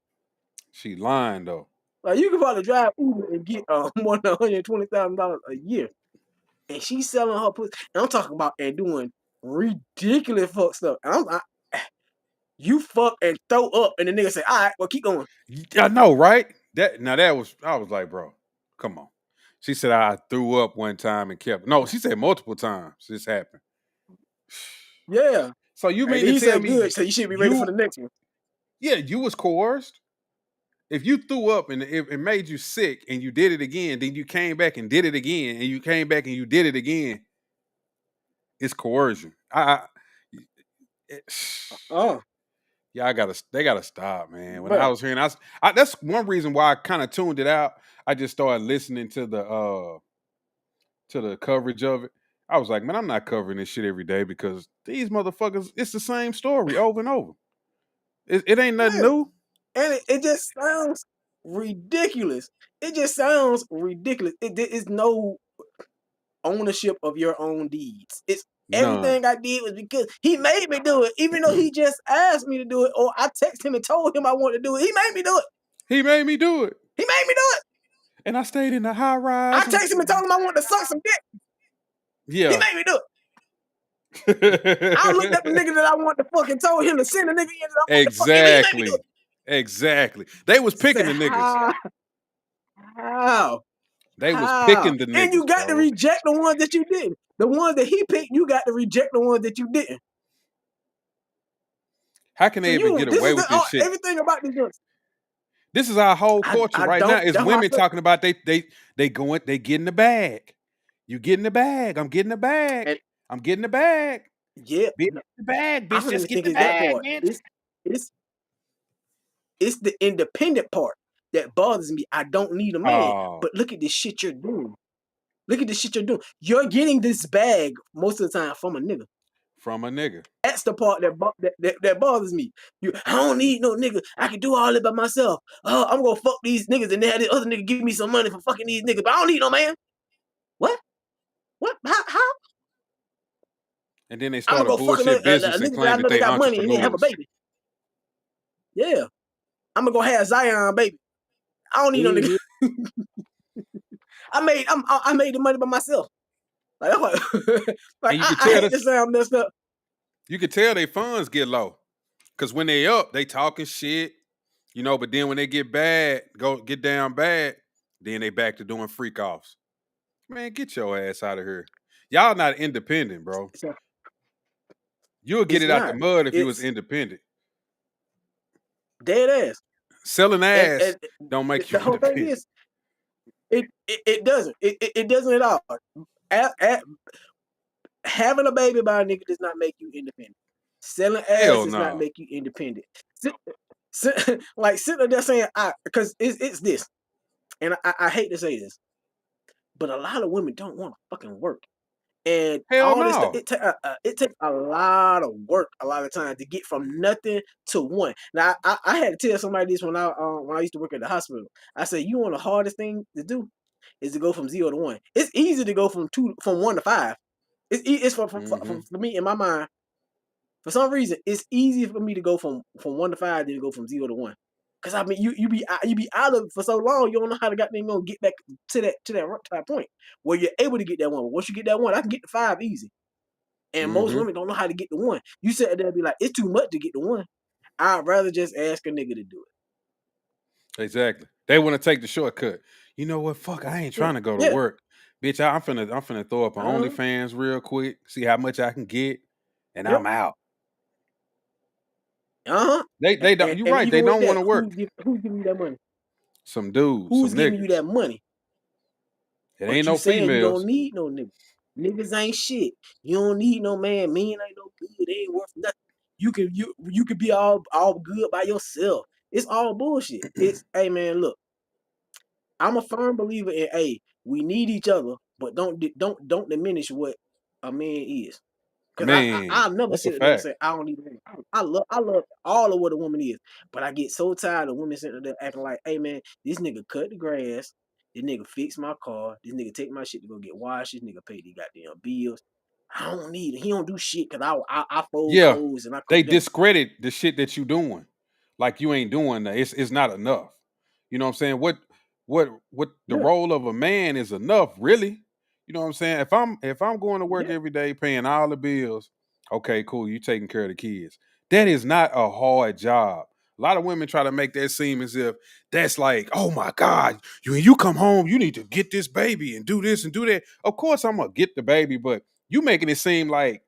She lying though. Like you could probably drive Uber and get more than $120,000 a year. And she's selling her pussy. And I'm talking about and doing ridiculous fuck stuff. And you fuck and throw up, and the nigga say, "All right, well, keep going." I know, right? I was like, bro, come on. She said I threw up one time and kept. No, she said multiple times this happened. Yeah. So you And mean then to he tell said, me "Good, so you should be ready for the next one." Yeah, you was coerced. If you threw up and it made you sick and you did it again, then you came back and did it again, and you came back and you did it again, it's coercion. Oh, Yeah, they gotta stop, man. When I bro. was hearing, that's one reason why I kind of tuned it out. I just started listening to the coverage of it. I was like, man, I'm not covering this shit every day because these motherfuckers, it's the same story over and over. It ain't nothing Yeah. new. And it just sounds ridiculous. It just sounds ridiculous. There is no ownership of your own deeds. It's None. everything I did was because he made me do it, even though he just asked me to do it, or I texted him and told him I wanted to do it. He made me do it. He made me do it. He made me do it. And I stayed in the high I rise. texted him and told him I wanted to suck some dick. He Yeah. made me do it. I looked at the nigga that I wanted to fucking told him to send the nigga in that I wanted to fuck him. He made me do Exactly. it. Exactly. They was I said, picking the niggas. how? They was How? picking the And you niggas, got to bro. reject the ones that you didn't. The ones that he picked, you got to reject the ones that you didn't. How can So they even get this away is with this shit? everything about these joints. This is our whole culture I right now. don't. Is That's why I women said, talking about they getting the bag. You getting the bag. I'm getting the bag. and I'm getting the bag. yeah, Bitch, no, get the bag, I bitch. don't Just even get think the it's that bag, part. man. It's it's the independent part that bothers me. I don't need a man, Oh, but look at this shit you're doing. Look at the shit you're doing. You're getting this bag most of the time from a nigga. from a nigga. That's the part that bothers me. I don't need no nigga. I can do all it by myself. Oh, I'm gonna fuck these niggas and then have this other nigga give me some money for fucking these niggas, but I don't need no man. What? What? How? And then they I'm gonna start a go fuck bullshit a business and nigga that I claim that know that they got money and then have a entrepreneurs. baby. Yeah. I'm gonna go have Zion, baby. I don't need no nigga. Mhm. I made the money by myself. Like, I'm like, And I hate to sound messed up. you could tell their funds get low. Cause when they up, they talking shit, but then when they get bad, get down bad, then they back to doing freak offs. Man, get your ass out of here. Y'all not independent, bro. So, You'll get it's it out the not. mud if you was It's independent. dead ass. Selling ass And don't make you the whole thing independent. is, it doesn't. It doesn't at all. Having a baby by a nigga does not make you independent. Selling ass Hell does not no. make you independent. Like sitting there saying, because it's this, and I hate to say this, but a lot of women don't want to fucking work. And Hell all this stuff, no. it takes a lot of work a lot of times to get from nothing to one. Now, I had to tell somebody this when I used to work at the hospital. I said, you want the hardest thing to do is to go from 0 to 1. It's easy to go from 1 to 5. It's Mm-hmm. for me in my mind. For some reason, it's easier for me to go from 1 to 5 than to go from 0 to 1. Cause I mean, you be out of it for so long, you don't know how to goddamn go get back to that point where you're able to get that one. But once you get that one, I can get to 5 easy. And most Mm-hmm. women don't know how to get to 1. You sit there and be like, it's too much to get to 1. I'd rather just ask a nigga to do Exactly. They want to take the shortcut. You know what? Fuck, I ain't it. Yeah, trying to go to yeah. work. Bitch, I'm finna throw up an Uh-huh. OnlyFans real quick, see how much I can get, and Yep. I'm out. Uh-huh. They don't. You're And right. They even with don't want that, to work. who's giving you that money? Some dudes, Who's some giving you niggas. that money? It ain't But you no saying you don't females. need no nigga. Niggas ain't shit. You don't need no man. Men ain't no good. They ain't worth nothing. You could be all good by yourself. It's all bullshit. It's hey man, look. I'm a firm believer in we need each other, but don't diminish what a man is. Cause Man, I'll never that's a sit there and fact. say I don't need a man. I love all of what a woman is, but I get so tired of women sitting there acting like, hey man, this nigga cut the grass, this nigga fix my car, this nigga take my shit to go get washed, this nigga pay these goddamn bills. I don't need it. He don't do shit because I fold Yeah, clothes and I they cook dinner. discredit the shit that you doing. Like you ain't doing that. It's not enough. You know what I'm saying? What the Yeah, role of a man is enough, really. You know what I'm saying? If I'm going to work yeah, every day paying all the bills, okay, cool, you taking care of the kids. That is not a hard job. A lot of women try to make that seem as if that's like, oh my God, you come home, you need to get this baby and do this and do that. Of course, I'm gonna get the baby, but you making it seem like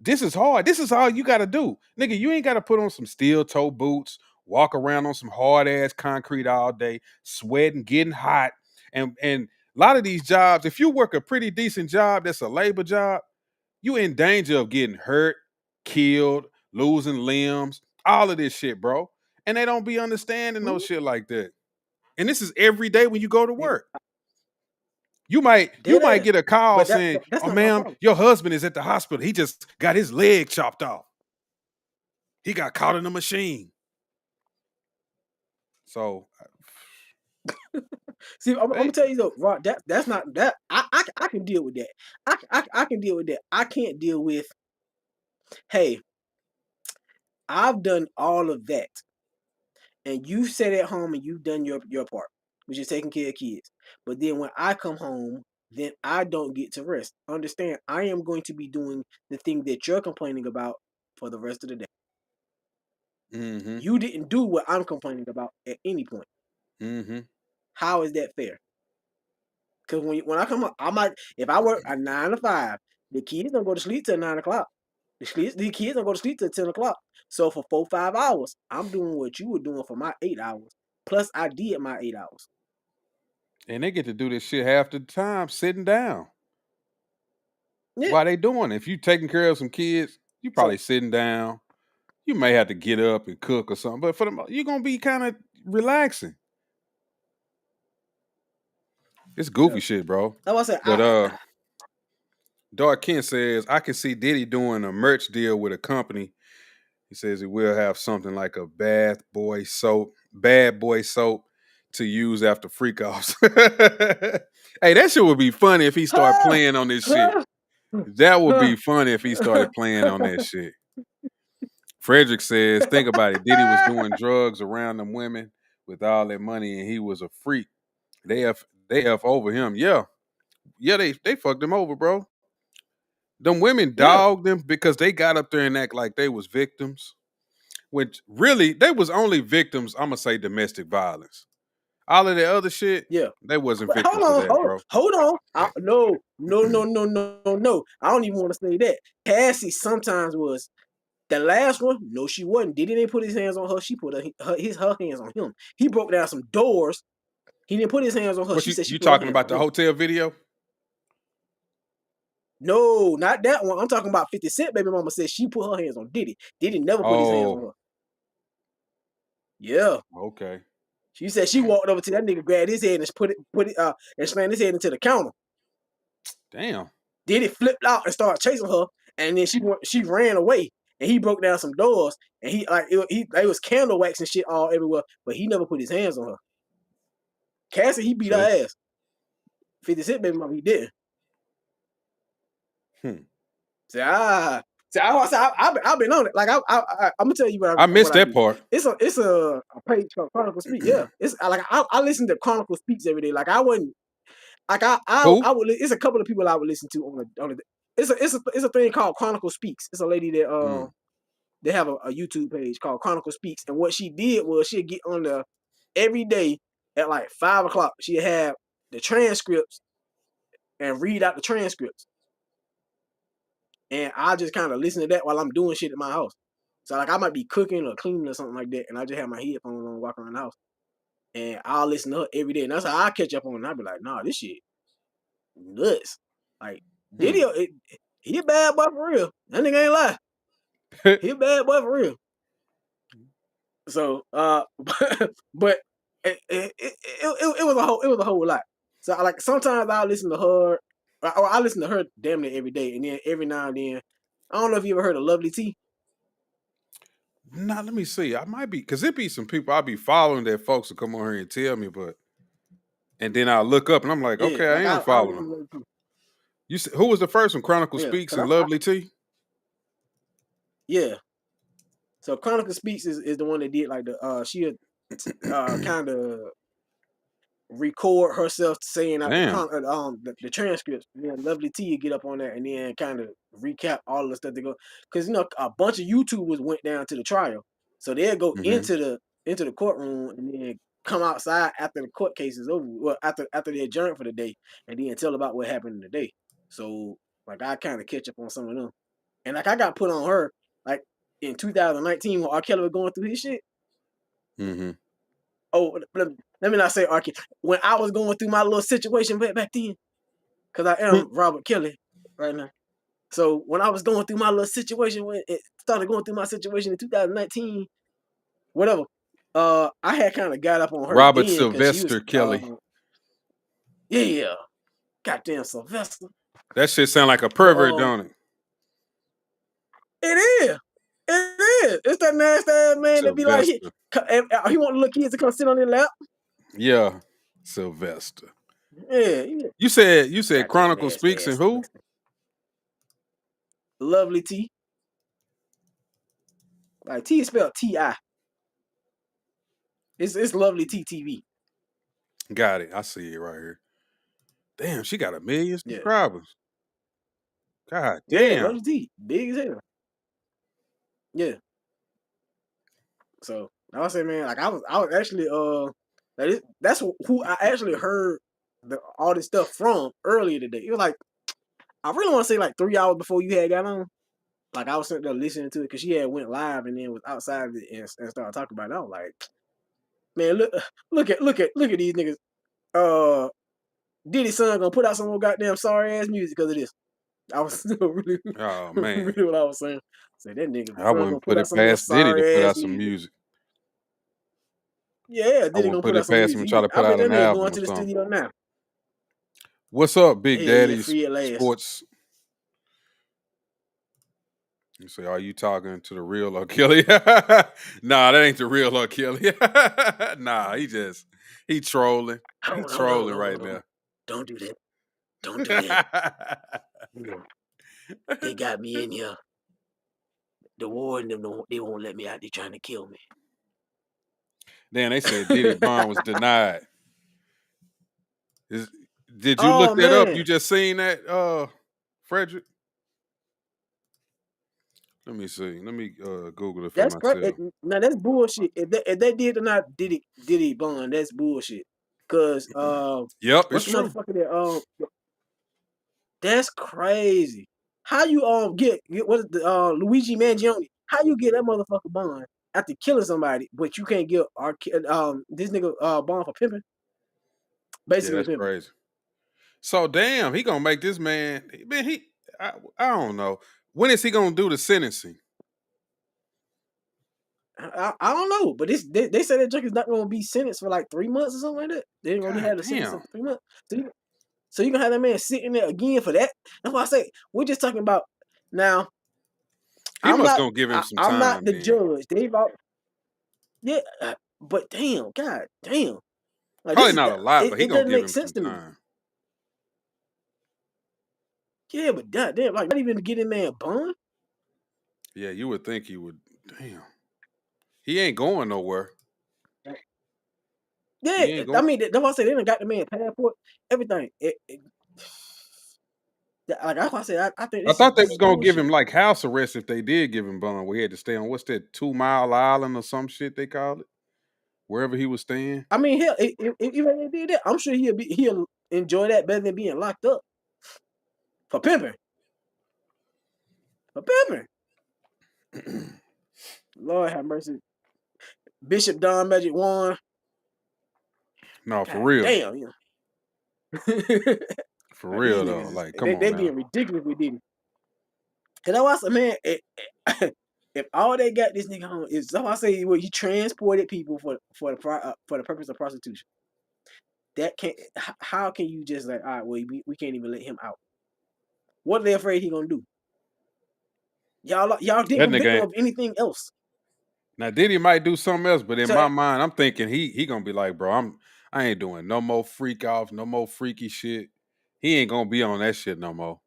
this is hard. This is all you got to do. Nigga, you ain't got to put on some steel toe boots, walk around on some hard ass concrete all day, sweating, getting hot. And a lot of these jobs, if you work a pretty decent job that's a labor job, you in danger of getting hurt, killed, losing limbs, all of this shit, bro. And they don't be understanding no shit like that. And this is every day when you go to work. You might Dead ass. get a call But saying, that's "Oh, not my ma'am, problem. your husband is at the hospital. He just got his leg chopped off. He got caught in a machine." So, See, I'm gonna tell you though, Rod, that's not that. I can deal with that. I can deal with that. I can't deal with. Hey, I've done all of that, and you sat at home and you've done your part, which is taking care of kids. But then when I come home, then I don't get to rest. Understand? I am going to be doing the thing that you're complaining about for the rest of the day. mm-hmm, You didn't do what I'm complaining about at any point. mm-hmm. How is that fair? Because when I come up, I might if I work a 9 to 5, the kids don't go to sleep till 9 o'clock. The kids don't go to sleep till 10 o'clock. So for 4 5 hours, I'm doing what you were doing for my 8 hours. Plus, I did my 8 hours. And they get to do this shit half the time sitting down. Yeah. Why they doing it? If you taking care of some kids, you So probably sitting down. You may have to get up and cook or something, but for the you're gonna be kind of relaxing. It's yeah. goofy shit, bro. That's what I said. But Dark Kent says I can see Diddy doing a merch deal with a company. He says he will have something like a bad boy soap to use after freak offs. Hey, that shit would be funny if he started playing on this shit. That would be funny if he started playing on that shit. Frederick says, think about it. Diddy was doing drugs around them women with all that money and he was a freak. They F over him. Yeah. Yeah, they fucked him over, bro. Them women Yeah. dogged them because they got up there and act like they was victims. Which really, they was only victims, I'm gonna say domestic violence. All of the other shit, Yeah. they wasn't But hold victims of on, that, bro. hold on. No. I don't even want to say that. Cassie sometimes was the last one. No, she wasn't. Diddy didn't put his hands on her. She put her hands on him. He broke down some doors. He didn't put his hands on her. What She said she you put her talking hands about on the him. hotel video? No, not that one. I'm talking about 50 Cent. Baby mama said she put her hands on Diddy. Diddy never put his hands on Oh, her. Yeah. okay. She said she walked over to that nigga, grabbed his head and and slammed his head into the counter. Damn. Diddy flipped out and started chasing her, and then she ran away. And he broke down some doors, and it was candle wax and shit all everywhere, but he never put his hands on her. Cassie, he beat her See? ass. 50 Cent, baby mama, he didn't. See, I've been on it. Like I'm gonna tell you I what missed I that do. part. It's a page called Chronicle Speak. Yeah, it's like I listen to Chronicle Speaks every day. Like I wouldn't like Who? I would. It's a couple of people I would listen to on the. It's a thing called Chronicle Speaks. It's a lady that Mm. they have a YouTube page called Chronicle Speaks, and what she did was she'd get on there every day at like 5 o'clock. She'd have the transcripts and read out the transcripts. And I just kind of listen to that while I'm doing shit at my house. So like I might be cooking or cleaning or something like that, and I just have my headphones on, walking around the house, and I'll listen to her every day. And that's how I catch up on it. And I'll be like, nah, this shit nuts. Like Diddy, he a bad boy for real. That nigga ain't lie. He a bad boy for real. So, but it was a whole lot. So like sometimes I listen to her, or I listen to her damn near every day, and then every now and then, I don't know if you ever heard of Lovely T. Nah, let me see. I might be because it be some people I be following that folks will come on here and tell me, but and then I'll look up and I'm like, Yeah, okay, I like am I following them. listen to Lovely T. You said, who was the first one? Chronicle Yeah, Speaks cause and Lovely T. yeah. So Chronicle Speaks is the one that did like the she kind of record herself saying out Damn. the transcripts. And then Lovely T would get up on that and then kind of recap all the stuff they go, because a bunch of YouTubers went down to the trial, so they'll go Mm-hmm. into the courtroom and then come outside after the court case is over. Well, after they adjourn for the day, and then tell about what happened in the day. So like I kind of catch up on some of them, and like I got put on her like in 2019 when R. Kelly was going through his shit. Mm-hmm. Oh, let me not say R. Kelly. When I was going through my little situation back then, because I am Robert Kelly right now. So when I was going through my little situation, when it started going through my situation in 2019, whatever, I had kind of got up on her Robert then because she was, Sylvester Kelly. yeah, goddamn Sylvester. That shit sound like a But pervert, don't it? it is. It is. It's that nasty ass man that be like, he want the little kids to come sit on their lap. Yeah, Sylvester. Yeah. You said Goddamn Chronicle nasty Speaks ass and who? Sylvester. Lovely T. Like T is spelled T-I. It's Lovely T TV. Got it. I see it right here. Damn, she got 1 million Yeah. subscribers. God Yeah, damn. Lovely T. Big as hell. Yeah. So I was saying, man, like I was actually that's who I actually heard all this stuff from earlier today. It was like I really want to say like 3 hours before you had got on. Like I was sitting there listening to it because she had went live and then was outside of it and started talking about it. I was like, man, look at these niggas. Diddy's son gonna put out some more goddamn sorry ass music because of this. I was really, Oh man. really what I was saying. Say that nigga I son gonna wouldn't put put out it some more past Diddy to put sorry out ass some music. music. Yeah, I Diddy wouldn't gonna put put it out some past him to try music. to I put bet out that an nigga album going or to the something. studio now. What's up, Big Yeah, Daddy free at last. Sports? You say, are you talking to the real R. Kelly? Nah, that ain't the real R. Kelly. Nah, he trolling. He Hold trolling right on. now. Don't do that. Don't do that. They got me in here. The warden, they won't let me out. They trying to kill me. Then they said Diddy bond was denied. Did you Oh look that up? man, You just seen that, Frederick? Let me see. Let me Google it for that's great. myself. Now that's bullshit. If they did or not, Diddy bond, that's bullshit. Cause Yep, it's what's the true. motherfucker that that's crazy. How you get what is the Luigi Mangione? How you get that motherfucker bond after killing somebody, but you can't get this nigga bond for pimping? Yeah, Basically that's pimping. crazy. So damn, he gonna make this man. Man, I don't know. When is he gonna do the sentencing? I don't know, but they said that junker's not gonna be sentenced for like 3 months or something like that. They ain't gonna God have the sentence damn. for 3 months. So you gonna have that man sitting there again for that? That's why I say we're just talking about now. He must gonna give him some I'm not time the then. judge. They've all yeah, but damn, god damn, like this Probably is not a lot, but he it gonna doesn't give make him sense some to me. time. Yeah, but god damn, like not even to get him man bond. Yeah, you would think he would. Damn, he ain't going nowhere. Yeah, He ain't I going. mean that's why I said they done got the man passport, everything. Like that's why I said I think I this thought they is was gonna give him bullshit. like house arrest if they did give him bond. We had to stay on what's that 2 Mile Island or some shit they call it, wherever he was staying. I mean, hell, if they did that, I'm sure he'll enjoy that better than being locked up for pimping. For pimping. Lord have mercy. Bishop Don Magic Juan. No, for God real, damn, you know. for Like these real though. niggas, Like, come on they now. being ridiculous with Diddy. Cause that's why I said, man, if all they got this nigga on is, that's why I say, well, he transported people for the purpose of prostitution. That can't. How can you just like, all right, well, we can't even let him out? What are they afraid he gonna do? Y'all didn't That convict nigga him ain't. of anything else. Now Diddy might do something else, but in So my mind, I'm thinking he gonna be like, bro, I ain't doing no more freak off, no more freaky shit. He ain't gonna be on that shit no more.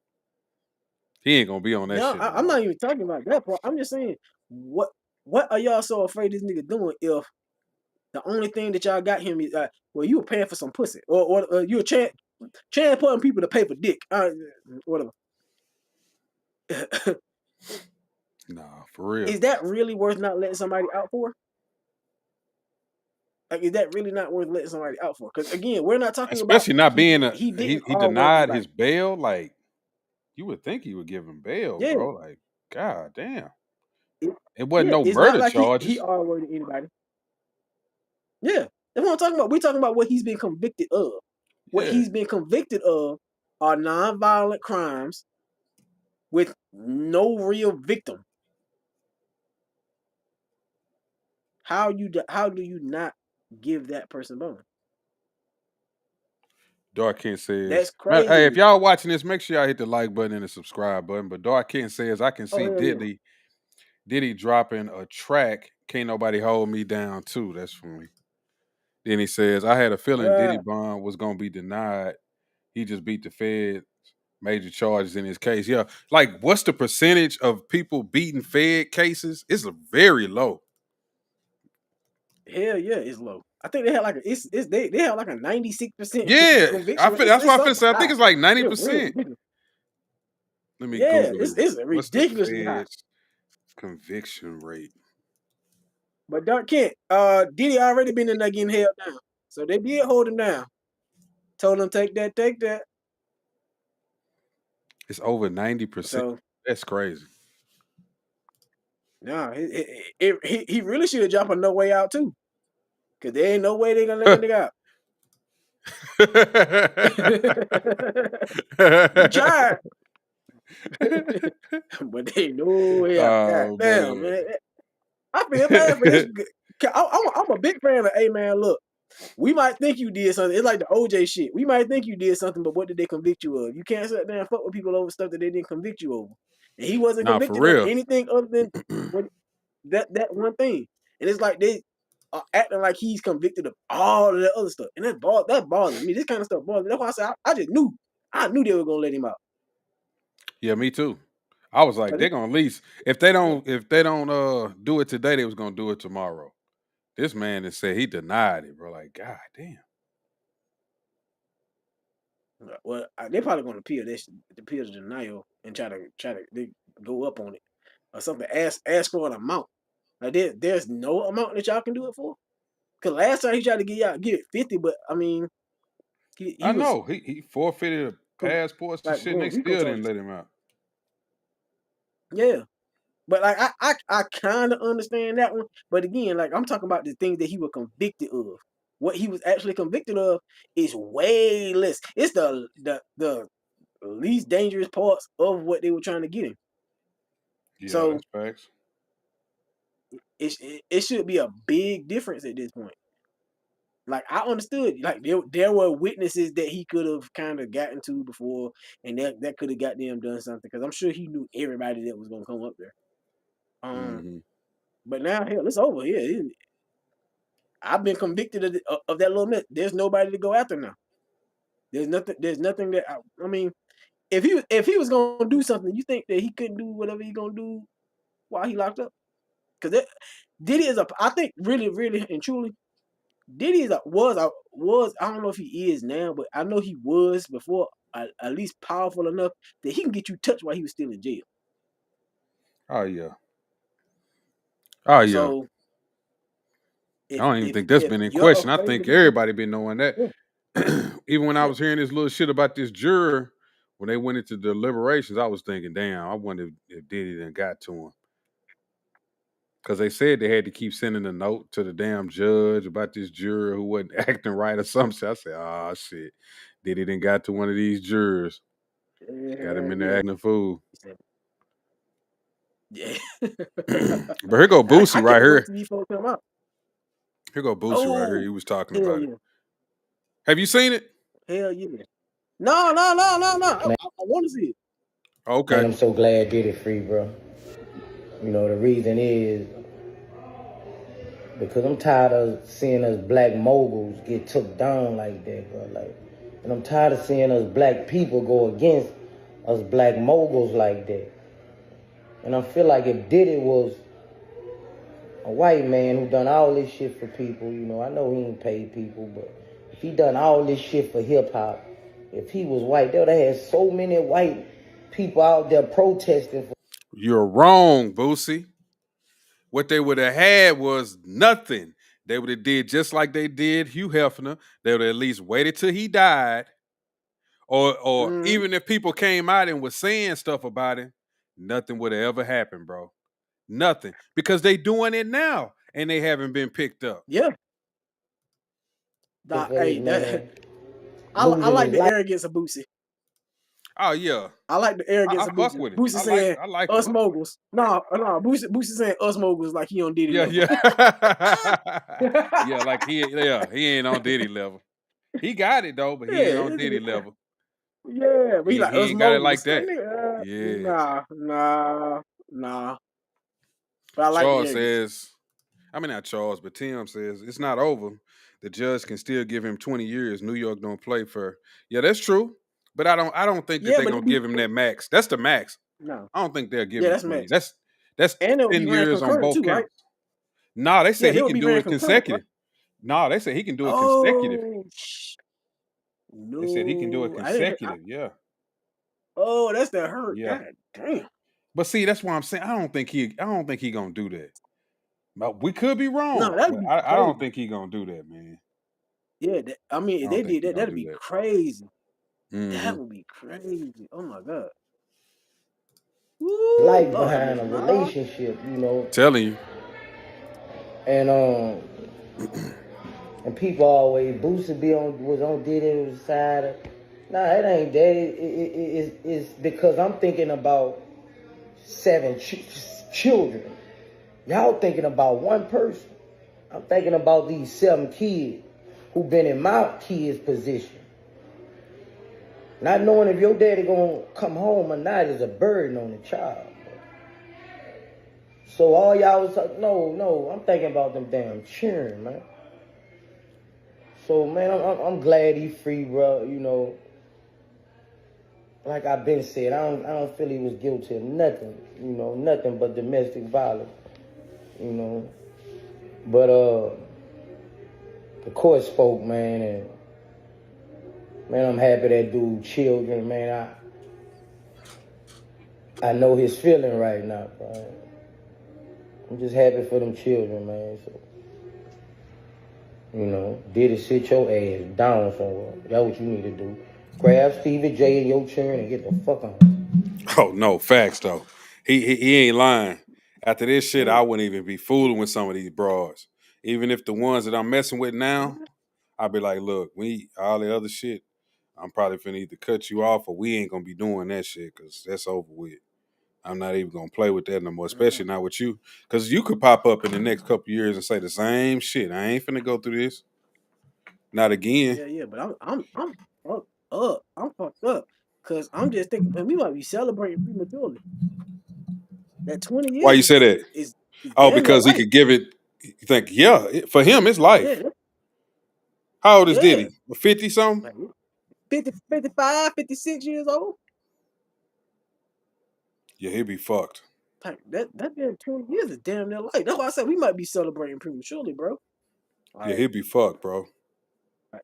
He ain't gonna be on that no, shit no I'm more. not even talking about that part. I'm just saying, what are y'all so afraid this nigga doing if the only thing that y'all got him is, well, you were paying for some pussy, or you were transporting people to pay for dick, whatever. Nah, for real. Is that really worth not letting somebody out for? Like, is that really not worth letting somebody out for? Because again, we're not talking about Especially not being he didn't he harm one denied his anybody. bail. Like you would think he would give him bail, Yeah, bro. Like, god damn. it, It wasn't yeah. no It's not murder like he charges. harmed anybody. Yeah, that's what I'm talking about. We're talking about what he's been convicted of. What Yeah. he's been convicted of are nonviolent crimes with no real victim. How do you not give that person bone? Dark Kent says, That's crazy hey, to if me. y'all watching this, make sure y'all hit the like button and the subscribe button. But Dark Kent says, I can Oh see hell yeah. Diddy dropping a track. Can't nobody hold me down too. That's funny. Then he says, I had a feeling Diddy bond was gonna be denied. He just beat the Fed. Major charges in his case. Yeah. Like, what's the percentage of people beating Fed cases? It's very low. Hell yeah, it's low. I think they had like they have like a 96% Yeah. conviction rate. That's It's what I feel something say. I think high. it's like It's real 90%. ridiculous. Let me Yeah, Google it. it's What's the ridiculously high. Fed's conviction rate? But Dark Kent, Diddy already been in there getting held down. So they did hold him down. Told him take that. It's over 90%. So That's crazy. nah, he really should have dropped a no way out too. Cause there ain't no way they gonna let that nigga out. He tried. But they ain't no way out. God Oh damn, man. man. I feel bad for this. I'm a big fan of, hey man, look, we might think you did something. It's like the OJ shit. We might think you did something, but what did they convict you of? You can't sit there and fuck with people over stuff that they didn't convict you over. And he wasn't Nah, for convicted of real. anything other than what that one thing. And it's like they are acting like he's convicted of all of that other stuff. And that bothers me. This kind of stuff bothers me. That's why I said I just knew. I knew they were gonna let him out. Yeah, me too. I was like, 'Cause they're gonna lease. If they don't do it today, they was gonna do it tomorrow. This man has said he denied it, bro. Like, god damn. well, they're probably gonna appeal this, appeal the denial, and try to they go up on it or something. Ask for an amount. Like there's no amount that y'all can do it for. Cause last time he tried to get it 50, but I mean I he was know. He forfeited passports and like shit, and doing they RICO still didn't charges. let him out. Yeah. But like I kind of understand that one. But again, like I'm talking about the things that he was convicted of. What he was actually convicted of is way less. It's the least dangerous parts of what they were trying to get him. Yeah, So that's facts. it should be a big difference at this point. Like I understood, like there were witnesses that he could have kind of gotten to before, and that could have got them done something. Because I'm sure he knew everybody that was gonna come up there. Mm-hmm. But now hell, it's over. Yeah, I've been convicted of that little mess. There's nobody to go after now. There's nothing. There's nothing that I mean, if he was gonna do something, you think that he couldn't do whatever he gonna do while he locked up? Because Diddy is I think really and truly, Diddy was I don't know if he is now, but I know he was before at least powerful enough that he can get you touched while he was still in jail. Oh yeah. Oh yeah. So I don't even think that's if been in you're question. I afraid to think be con- everybody been knowing that. yeah, Even when I yeah, was hearing this little shit about this juror, when they went into deliberations, I was thinking, damn, I wonder if Diddy done got to him. Because they said they had to keep sending a note to the damn judge about this juror who wasn't acting right or something. I said, oh shit. Diddy done got to one of these jurors. Got him in there yeah. acting a fool. He said, yeah. But here go I Boosie right can't wait here. till these folks come out. Here go Boosie right here. Oh, He was talking hell about it. yeah. Have you seen it? Hell yeah. No. I want to see it. Okay. Man, I'm so glad Diddy free, bro. You know, the reason is because I'm tired of seeing us black moguls get took down like that, bro. Like, and I'm tired of seeing us black people go against us black moguls like that. And I feel like if Diddy was a white man who done all this shit for people, you know, I know he ain't paid people, but if he done all this shit for hip hop, if he was white, they would have had so many white people out there protesting for. You're wrong, Boosie. What they would have had was nothing. They would have did just like they did Hugh Hefner. They would have at least waited till he died. Or Mm-hmm. even if people came out and was saying stuff about him, nothing would have ever happened, bro. Nothing. Because they doing it now and they haven't been picked up. Yeah. For this Hey, man I losing like his the life. arrogance of Boosie. Oh yeah, I like the arrogance I of fuck Boosie. with it. Boosie saying I like us him. moguls. No. Boosie saying us moguls like he on Diddy Yeah, level. yeah, yeah. Like he ain't on Diddy level. He got it though, but he ain't Yeah, on Diddy level. yeah, but he like He us ain't got it like moguls. Like, that. nigga, Yeah. nah. But I like the Charles arrogance. says, I mean not Charles, but Tim says it's not over. The judge can still give him 20 years. New York don't play for. Yeah, that's true. But I don't think that Yeah, they're but gonna give him that max. That's the max. no. I don't think they'll give Yeah, him that's 20. max. That's And it would 10 be ran years on concurrent both too, right? counts. No, they Yeah, said they he would can be do ran it concurrent, right? consecutive. No, they said he can do it consecutive. Oh They said he can do it no, I didn't. consecutive. Yeah. Oh, that's that hurt. Yeah. God damn. But see, that's why I'm saying I don't think he gonna do that. But we could be No, wrong. that'd But be I don't crazy. think he gonna do that, man. Yeah, I mean, I if don't they think did he that, gonna that'd do be that. crazy. Mm-hmm. That would be crazy. Oh my god. Woo, Life Lord have behind mercy. a Nah. relationship, you know. Telling you. And and people always Boosie was on Diddy's side. Nah, it ain't that. It's because I'm thinking about seven children. Y'all thinking about one person. I'm thinking about these 7 kids who been in my kids' position. Not knowing if your daddy gonna come home or not is a burden on the child. So all y'all was like, no, I'm thinking about them damn children, man. So man, I'm glad he free, bro. You know, like I've been said, I don't feel he was guilty of nothing. You know, nothing but domestic violence. You know, but the court spoke, man, and man, I'm happy that dude children, man. I know his feeling right now, bro. I'm just happy for them children, man. So, you know, Diddy sit your ass down somewhere. That's what you need to do. Grab Stevie J and your children and get the fuck on. Oh no, facts though. He ain't lying. After this shit, I Mm, wouldn't even be fooling with some of these broads. Even if the ones that I'm messing with now, I'd be like, look, we all the other shit, I'm probably finna either cut you off or we ain't gonna be doing that shit because that's over with. I'm not even gonna play with that no more, mm. especially not with you. Cause you could pop up in the next couple years and say the same shit. I ain't finna go through this. Not again. Yeah, but I'm fucked up. I'm fucked up. Cause I'm just thinking, man, we might be celebrating prematurely. That 20 Why years you say that? is Oh, damn near because he life. could give it. You think, yeah, for him, it's life. Yeah, How old is yeah. Diddy? 50 something? Like 50, 55, 56 years old. Yeah, he'd be fucked. Like that damn 20 years is damn near life. That's why I said we might be celebrating prematurely, bro. Yeah, Like, he'd be fucked, bro. like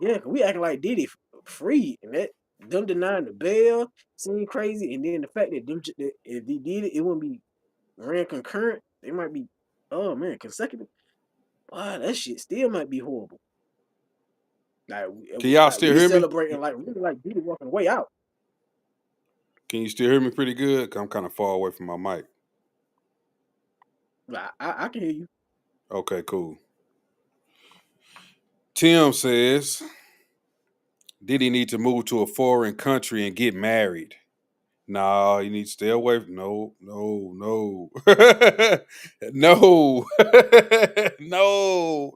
yeah, 'cause we acting like Diddy free and that them denying the bail seem crazy, and then the fact that that if he did it, it wouldn't be ran concurrent. They might be oh man consecutive. Wow, that shit still might be horrible. Can y'all Like still we hear me? celebrating like really like Diddy walking the way out. Can you still hear me pretty good? 'Cause I'm kind of far away from my mic. Like, I can hear you. Okay, cool. Tim says, did he need to move to a foreign country and get married? Nah, you need to stay away from no. No. No.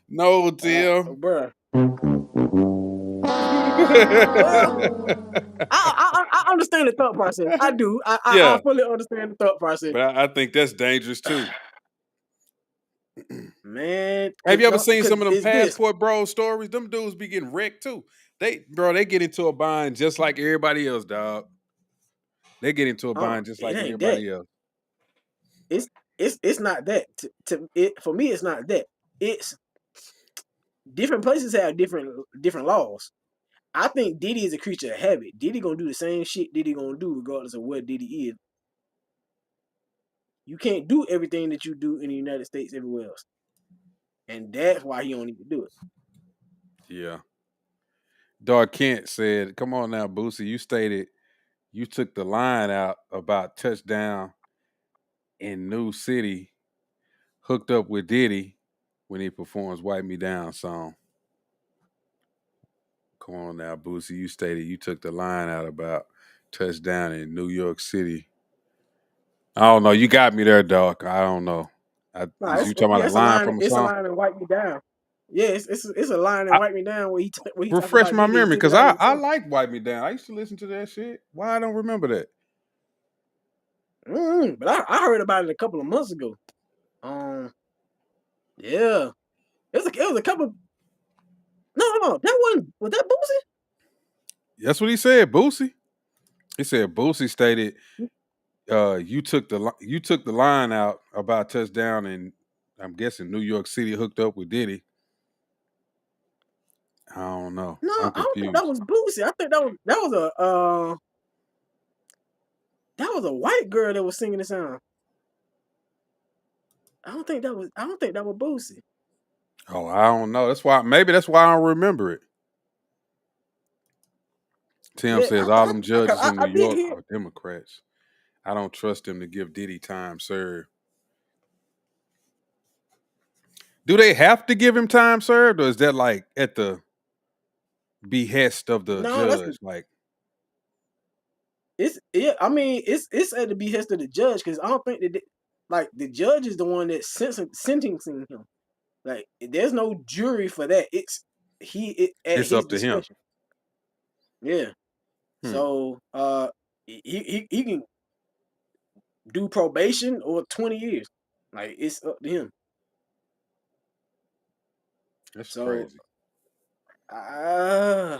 No, Tim. Bruh. Well, I understand the thought process. I do. I Yeah, fully understand the thought process. but I think that's dangerous too. Man, Have you ever seen cause some of them it's this. passport bro stories? Them dudes be getting wrecked too. They get into a bind just like everybody else, dog. They get into a bind just It like ain't that. everybody else. It's it's not that. To it for me, it's not that. It's different places have different laws. I think Diddy is a creature of habit. Diddy gonna do the same shit Diddy gonna do regardless of what Diddy is. You can't do everything that you do in the United States everywhere else. And that's why he don't need to do it. Yeah. Dark Kent said, "Come on now, Boosie. You stated you took the line out about touchdown in New City, hooked up with Diddy when he performs 'Wipe Me Down' song." come on now, Boosie. You stated you took the line out about touchdown in New York City. I don't know. You got me there, dog. I don't know. Nah, Is you talking about a it's a line line. from a It's a song? line and wipe me down. Yeah, it's a line and I, wipe me down where he talk refresh about my Diddy and memory took it because out of the I song. like Wipe Me Down. I used to listen to that shit. Why I don't remember that? But I heard about it a couple of months ago. Yeah, it was a couple. No, that wasn't. Was that Boosie? That's what he said, Boosie. He said Boosie stated you took the line out about touchdown and I'm guessing New York City hooked up with Diddy. I don't know. No, I'm I don't think that confused. was Boosie. I think that was a white girl that was singing the song. I don't think that was Boosie. Oh, I don't know. That's why I don't remember it. Tim Yeah, says all them judges in New I did York hear. are Democrats. I don't trust them to give Diddy time served. Do they have to give him time served, or is that like at the behest of the No, that's judge? Like, it's yeah. I mean, it's at the behest of the judge because I don't think like the judge is the one that's sentencing him. Like, there's no jury for that. At it's his up to him. discretion. Yeah. Hmm. So he can do probation or 20 years. Like, it's up to him. That's So crazy. uh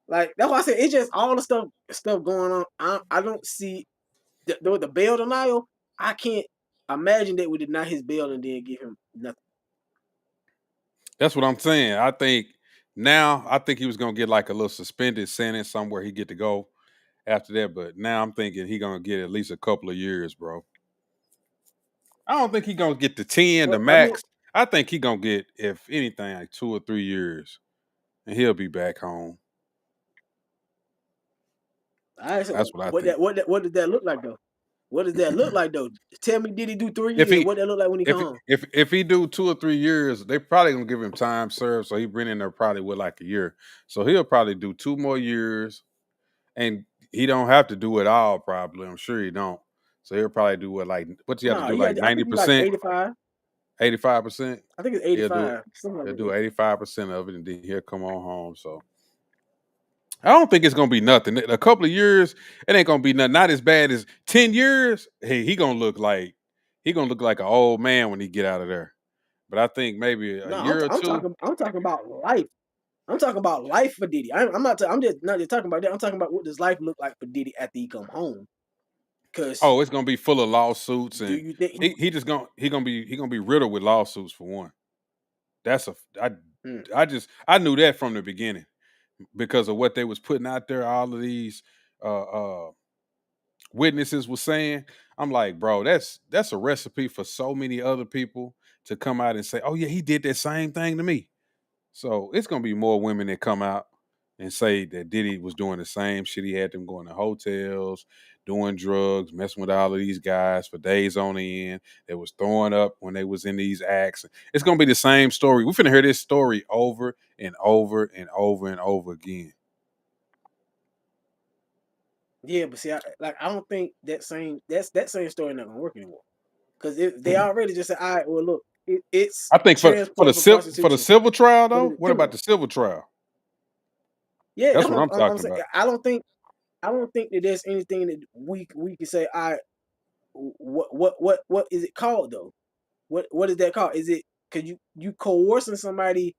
like that's why I said it's just all the stuff going on. I don't see the bail denial. I can't imagine that we deny his bail and then give him nothing. That's what I'm saying. I think he was gonna get like a little suspended sentence somewhere he get to go after that. But now I'm thinking he gonna get at least a couple of years, bro. I don't think he gonna get the 10, the Well, I mean, max. I think he gonna get, if anything, like 2 or 3 years, and he'll be back home. I said, That's what I think. what did that look like though? What does that look like though? Tell me, did he do 3 years? If he What that look like when he come home? if he do 2 or 3 years, they probably gonna give him time served. So he been in there probably with like a year. So he'll probably do 2 more years, and he don't have to do it all. Probably, I'm sure he don't. So he'll probably do what you have to No, do, like I think he like 90%, 85. 85%. I think it's He'll do 85. Something he'll like do that. 85% of it, and then he'll come on home. So I don't think it's gonna be nothing. A couple of years, it ain't gonna be nothing. Not as bad as 10 years. Hey, he gonna look like an old man when he get out of there. But I think maybe a No, year or two. I'm talking about life. I'm talking about life for Diddy. I'm not. I'm just not just talking about that. I'm talking about what does life look like for Diddy after he come home. Cause Oh, it's gonna be full of lawsuits, do and you think he gonna be riddled with lawsuits for one. That's a I mm, I knew that from the beginning because of what they was putting out there. All of these uh, uh, witnesses was saying. I'm like, bro, that's a recipe for so many other people to come out and say, oh yeah, he did that same thing to me. So it's gonna be more women that come out and say that Diddy was doing the same shit. He had them going to hotels, doing drugs, messing with all of these guys for days on end. They was throwing up when they was in these acts. It's gonna be the same story. We're finna hear this story over and over and over and over again. yeah, but see, I don't think that same story not gonna work anymore. Because if they already just said, all right, well look, it's I think transport for for the prostitution. civil trial What is though. it? What about Criminal. the civil trial? Yeah, That's that's what what I'm I'm talking saying. about. I don't think that there's anything that we can say. All right, what is it called though? What is that called? Is it because you coercing somebody?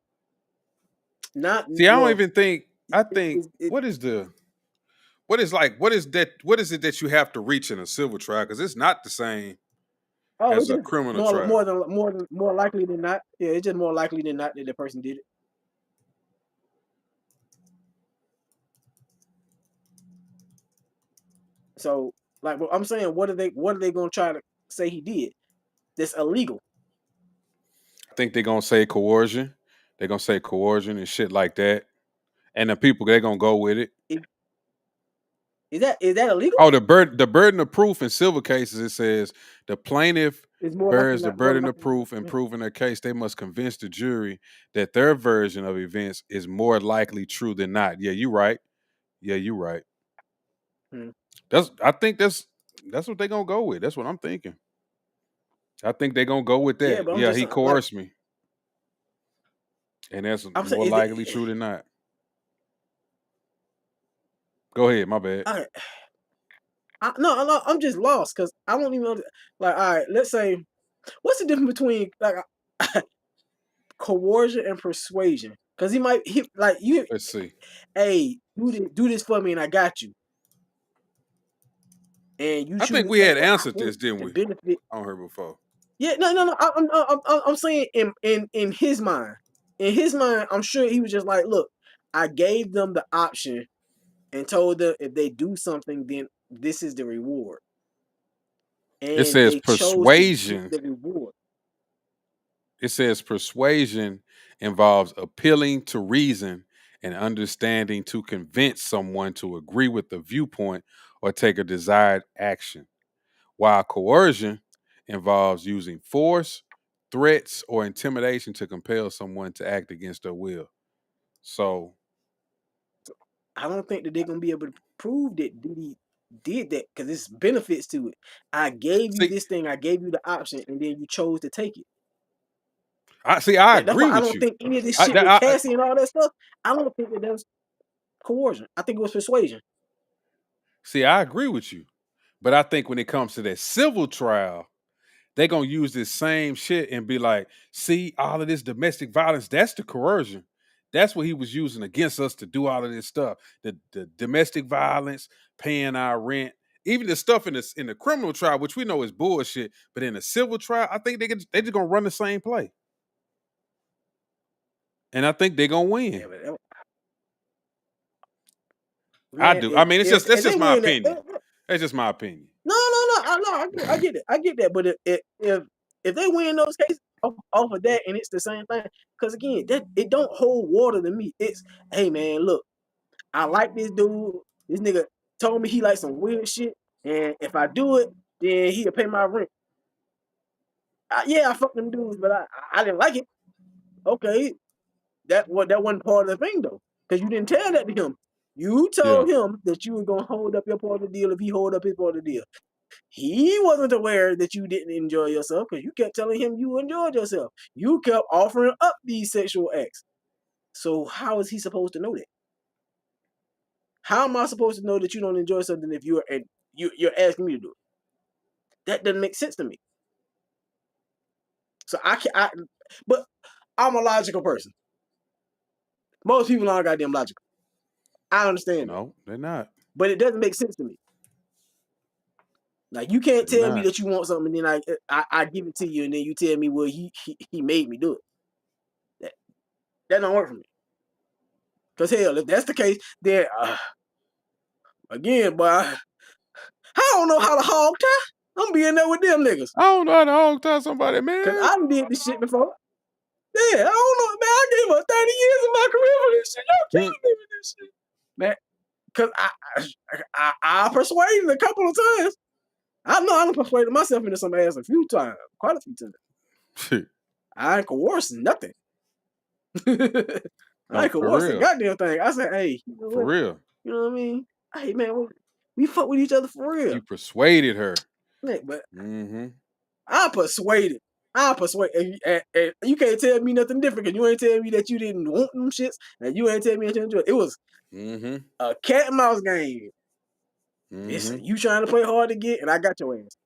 Not See, I don't well. even think. I It, think it, what is it that you have to reach in a civil trial? Because it's not the same oh, it's as a just criminal trial. more likely than not. Yeah, it's just more likely than not that the person did it. So, like, what I'm saying, what are they gonna try to say he did? That's illegal. I think they're gonna say coercion. They're gonna say coercion and shit like that. And the people they're gonna go with it. It, Is that illegal? Oh, the burden of proof in civil cases, it says the plaintiff It's bears the more burden of likely proof in proving their case. They must convince the jury that their version of events is more likely true than not. Yeah, you're right. Yeah, you're right. Hmm. I think that's what they're gonna go with. That's what I'm thinking. I think they're gonna go with Yeah, that. but I'm Yeah, just he like coerced me. And that's I'm saying, more is it? likely true than not. Go ahead, my bad. No, I'm just lost because I don't even know. Like, all right, let's say, what's the difference between like coercion and persuasion? Because he like you, Let's see. hey, do this for me, and I got you, and you I think choose we A had or answered I this, didn't to we? benefit. On her before. Yeah, no. I'm saying in his mind, I'm sure he was just like, look, I gave them the option and told them if they do something, then this is the reward, It and says they chose to get persuasion. the reward. It says persuasion involves appealing to reason and understanding to convince someone to agree with the viewpoint or take a desired action, while coercion involves using force, threats, or intimidation to compel someone to act against their will. So, I don't think that they're gonna be able to prove that Diddy did that because there's benefits to it. I gave you see, this thing, I gave you the option, and then you chose to take it. I That's agree why I with don't you. think any of this I, shit with I, Cassie and all that stuff. I don't think that was coercion. I think it was persuasion. I agree with you. But I think when it comes to that civil trial, they're gonna use this same shit and be like, see, all of this domestic violence, that's the coercion. That's what he was using against us to do all of this stuff. The domestic violence, paying our rent, even the stuff in the criminal trial, which we know is bullshit, but in the civil trial, I think they just gonna run the same play. And I think they're gonna Yeah, win. but I man, do. I mean, that's if they just my win that, opinion. That's just my opinion. no, I get it, I get that. But if they win those cases off of that, and it's the same thing, because again, that it don't hold water to me. It's, hey man, look, I like this dude. This nigga told me he likes some weird shit, and if I do it, then he'll pay my rent. Yeah, I fucked them dudes, but I didn't like it. Okay, that wasn't part of the thing though, because you didn't tell that to him. You Yeah. told him that you were gonna hold up your part of the deal if he hold up his part of the deal. He wasn't aware that you didn't enjoy yourself because you kept telling him you enjoyed yourself. You kept offering up these sexual acts. So how is he supposed to know that? How am I supposed to know that you don't enjoy something if you're asking me to do it? That doesn't make sense to me. So but I'm a logical person. Most people aren't goddamn logical. I understand that, No, they're not. but it doesn't make sense to me. Like, you can't They're tell me not. that you want something, and then I give it to you, and then you tell me, well, he made me do it. That don't work for me. Cause hell, if that's the case, then again, boy, I don't know how to hog tie. I'm being there with them niggas. I don't know how to hog tie somebody, Cause man. I done did this shit before. Yeah, I don't know, man. I gave up 30 years of my career for this shit. Y'all killing me with this shit, man. Cause I persuaded a couple of times. I know I done persuaded myself into some ass a few times, quite a few times. I ain't coercing nothing. I No, ain't for coercing a real. goddamn thing. I said, hey, you know For what? real. You know what I mean? Hey, man, we fuck with each other for real. You persuaded her. But Mm-hmm. I persuaded. And you can't tell me nothing different because you ain't tell me that you didn't want them shits, and you ain't tell me that you enjoyed it. It was a cat and mouse game. Listen, you trying to play hard to get, and I got your ass.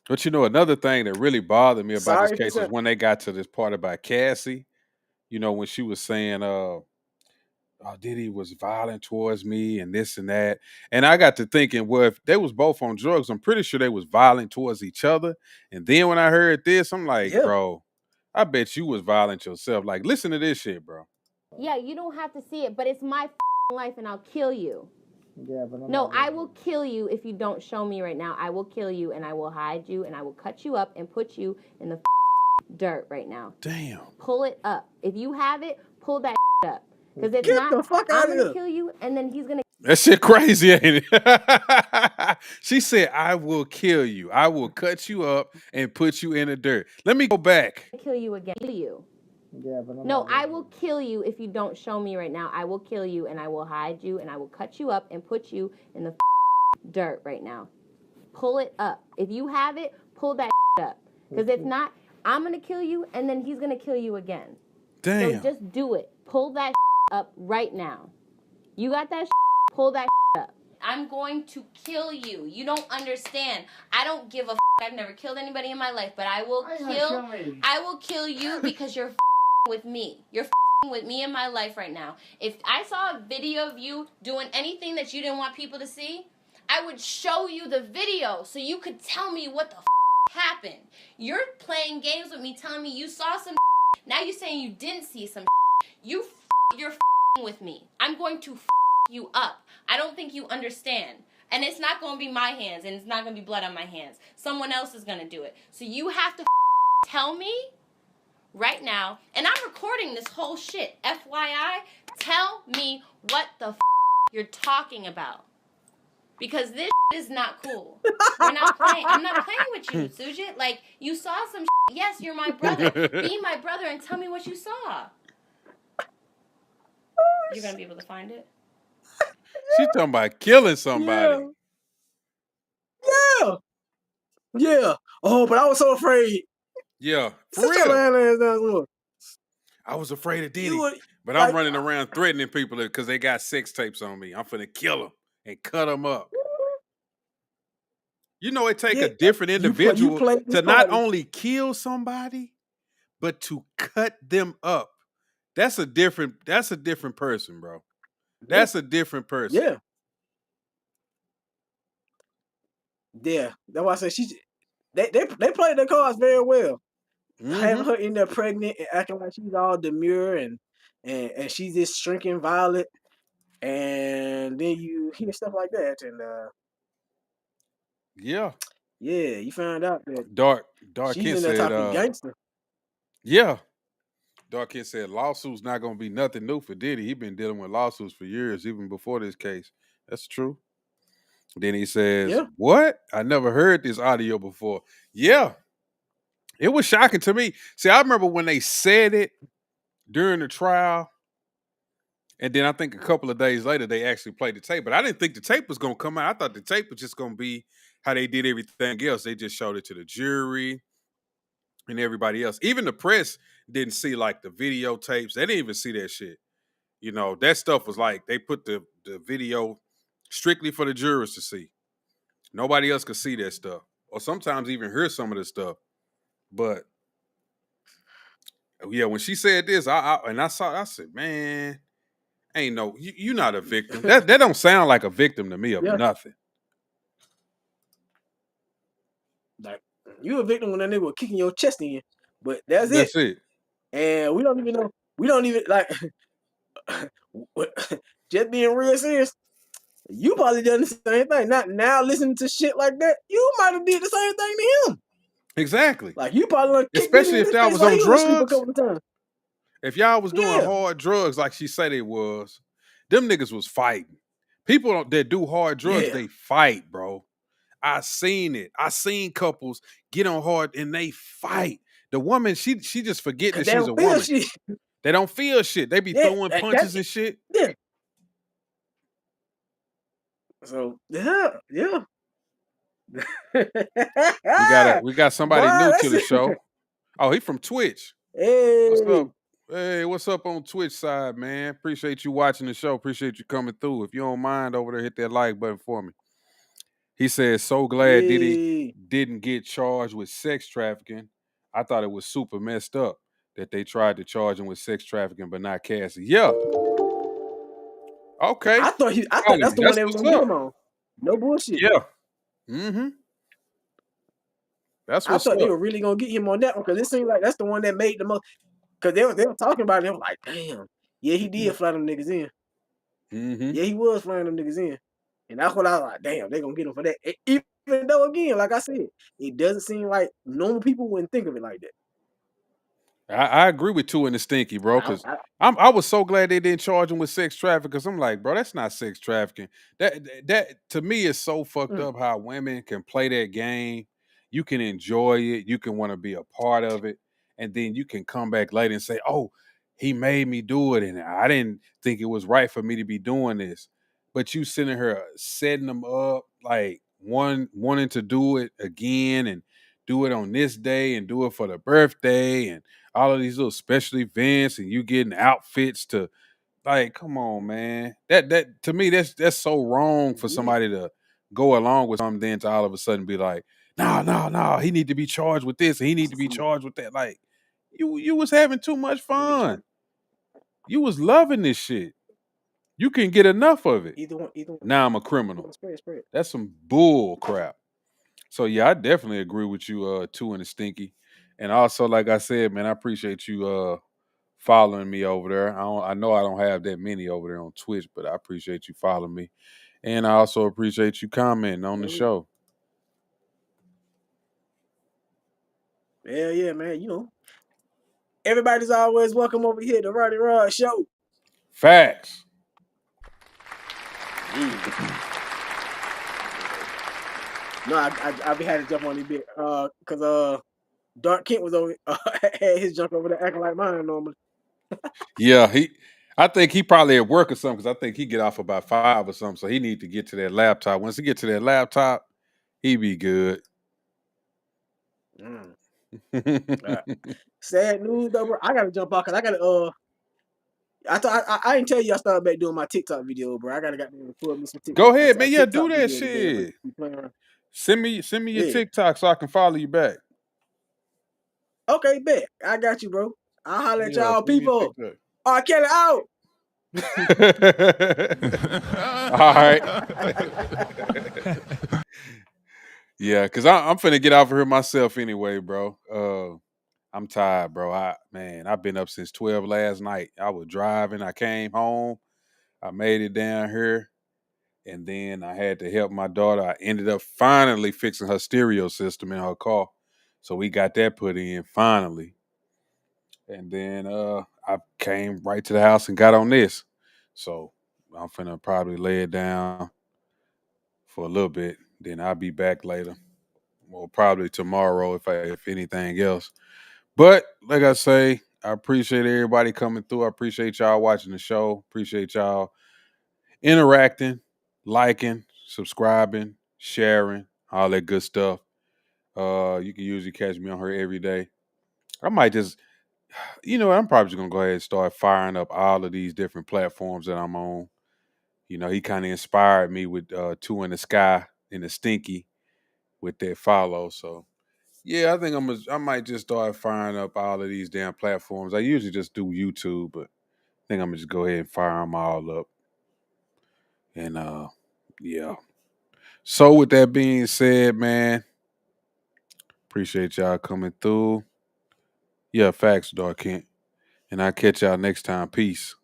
But you know, another thing that really bothered me about this Sorry for case was saying. when they got to this part about Cassie, you know, when she was saying, Diddy was violent towards me and this and that. And I got to thinking, well, if they was both on drugs, I'm pretty sure they was violent towards each other. And then when I heard this, I'm like, Yeah. bro, I bet you was violent yourself. Like, listen to this shit, bro. Yeah, you don't have to see it, but it's my life and I'll kill you. Yeah, but no, I will kill you if you don't show me right now. I will kill you and I will hide you and I will cut you up and put you in the dirt right now. Damn. Pull it up. If you have it, pull that up. Because it's Get not, the fuck I'm out of going to here. kill you and then he's going to. That shit crazy, ain't it? She said, I will kill you. I will cut you up and put you in the dirt. Let me go back. Kill you again. Kill you. Yeah, but I'm No, not I gonna will kill you if you don't show me right now. I will kill you and I will hide you and I will cut you up and put you in the dirt right now. Pull it up. If you have it, pull that up. Because if not, I'm going to kill you and then he's going to kill you again. Damn. So just do it. Pull that up right now. You got that pull that up. I'm going to kill you. You don't understand. I don't give a I've never killed anybody in my life, but I will kill you because you're with me. You're with me in my life right now. If I saw a video of you doing anything that you didn't want people to see, I would show you the video so you could tell me what the happened. You're playing games with me, telling me you saw some now you're saying you didn't see some you're with me. I'm going to you up. I don't think you understand. And it's not going to be my hands, and it's not going to be blood on my hands. Someone else is going to do it. So you have to tell me right now, and I'm recording this whole shit. FYI, tell me what the you're talking about. Because this is not cool. We're not playing. I'm not playing with you, Sujit. Like, you saw some Yes, you're my brother. Be my brother and tell me what you saw. You're going to be able to find it? She talking about killing somebody. Yeah. Yeah. Oh, but I was so afraid. Yeah, for Sit your real. ass down somewhere. I was afraid of Diddy, would, but like, I'm running around threatening people because they got sex tapes on me. I'm finna kill them and cut them up. You know, it take a different you individual played this to not party. only kill somebody, but to cut them up. That's a different person, bro. That's a different person. Yeah. Yeah. That's why I said they played their cards very well. Having her in there pregnant and acting like she's all demure and she's this shrinking violet, and then you hear stuff like that, and yeah, you find out that Dark she's Kid in there said, talking gangster. yeah. Dark Kid said lawsuits not gonna be nothing new for Diddy. He been dealing with lawsuits for years, even before this case. That's true. Then he says, Yeah. "What? I never heard this audio before." Yeah, it was shocking to me. See, I remember when they said it during the trial, and then I think a couple of days later they actually played the tape. But I didn't think the tape was gonna come out. I thought the tape was just gonna be how they did everything else. They just showed it to the jury and everybody else. Even the press didn't see like the videotapes. They didn't even see that shit. You know, that stuff was like they put the video strictly for the jurors to see. Nobody else could see that stuff, or sometimes even hear some of the stuff. But yeah, when she said this, I said, man, ain't no, you not a victim. That don't sound like a victim to me of Yeah. nothing. Like, you a victim when that nigga was kicking your chest in, but that's it. That's it. And we don't even know. We don't even like. Just being real serious. You probably done the same thing. Not now listening to shit like that. You might have did the same thing to him. Exactly. Like you probably done kicked Diddy Especially in if his y'all face was while on he was asleep a drugs. couple of times. If y'all was doing Yeah. hard drugs like she said it was, them niggas was fighting. People that do hard drugs, Yeah. they fight, bro. I seen it. I seen couples get on hard and they fight. The woman, she just forget that They she's don't a feel woman. shit. They don't feel shit. They be Yeah, throwing punches and shit. Yeah. So yeah. We got somebody Boy, new to that's the it. show. Oh, he from Twitch. What's Hey. up? Hey, what's up on Twitch side, man? Appreciate you watching the show. Appreciate you coming through. If you don't mind over there, hit that like button for me. He says, so glad Diddy didn't get charged with sex trafficking. I thought it was super messed up that they tried to charge him with sex trafficking, but not Cassie. Yeah. Okay. I thought that's the one That's they were what's gonna get up. him on. No bullshit. Yeah. Mm-hmm. That's I what's thought they up. were really gonna get him on that one because it seemed like that's the one that made the most. Because they were talking about it. They were like, damn, yeah, he did fly them niggas in. Mm-hmm. Yeah, he was flying them niggas in. And that's what I was like, damn, they gonna get him for that. Even though, again, like I said, it doesn't seem like normal people wouldn't think of it like that. I agree with two in the stinky, bro. Because I was so glad they didn't charge him with sex trafficking. Because I'm like, bro, that's not sex trafficking. That to me is so fucked up how women can play that game. You can enjoy it. You can want to be a part of it, and then you can come back later and say, "Oh, he made me do it, and I didn't think it was right for me to be doing this." But you sitting here setting them up, like one wanting to do it again and do it on this day and do it for the birthday and all of these little special events and you getting outfits to like, come on, man. That to me, that's so wrong for somebody to go along with something, then to all of a sudden be like, no, no, no, he need to be charged with this and he need to be charged with that. Like, you was having too much fun. You was loving this shit. You can get enough of it. Either one. Now I'm a criminal. Spread. That's some bull crap. So yeah, I definitely agree with you, two and the stinky. And also, like I said, man, I appreciate you following me over there. I know I don't have that many over there on Twitch, but I appreciate you following me. And I also appreciate you commenting on the show. Hell yeah, man. You know, everybody's always welcome over here, the Roddy Rod Show. Facts. No, I be had to jump on a bit, cause Dark Kent was over had his junk over there acting like mine normally. Yeah, I think he probably at work or something because I think he get off about 5 or something. So he need to get to that laptop. Once he get to that laptop, he be good. Sad news though, bro. I gotta jump out because I gotta I didn't tell you I started back doing my TikTok video, bro. I gotta record me some TikTok. Go ahead, man. Yeah, TikTok do that video today. shit. Send me your Yeah. TikTok so I can follow you back. Okay, bet. I got you, bro. I'll holler at y'all send me your people. TikTok. R. Kelly out. All right. Yeah, because I'm finna get off of here myself anyway, bro. I'm tired, bro. I've been up since 12 last night. I was driving. I came home. I made it down here. And then I had to help my daughter. I ended up finally fixing her stereo system in her car. So we got that put in finally. And then I came right to the house and got on this. So I'm finna probably lay it down for a little bit. Then I'll be back later. Well, probably tomorrow if anything else. But like I say, I appreciate everybody coming through. I appreciate y'all watching the show. Appreciate y'all interacting, liking, subscribing, sharing, all that good stuff. You can usually catch me on her every day. I might just, I'm probably just gonna go ahead and start firing up all of these different platforms that I'm on. He kind of inspired me with Two in the Sky and the Stinky with that follow. So yeah, I think I might just start firing up all of these damn platforms. I usually just do YouTube, but I think I'm gonna just go ahead and fire them all up. And yeah. So with that being said, man, appreciate y'all coming through. Yeah, facts, Dark Kent. And I'll catch y'all next time. Peace.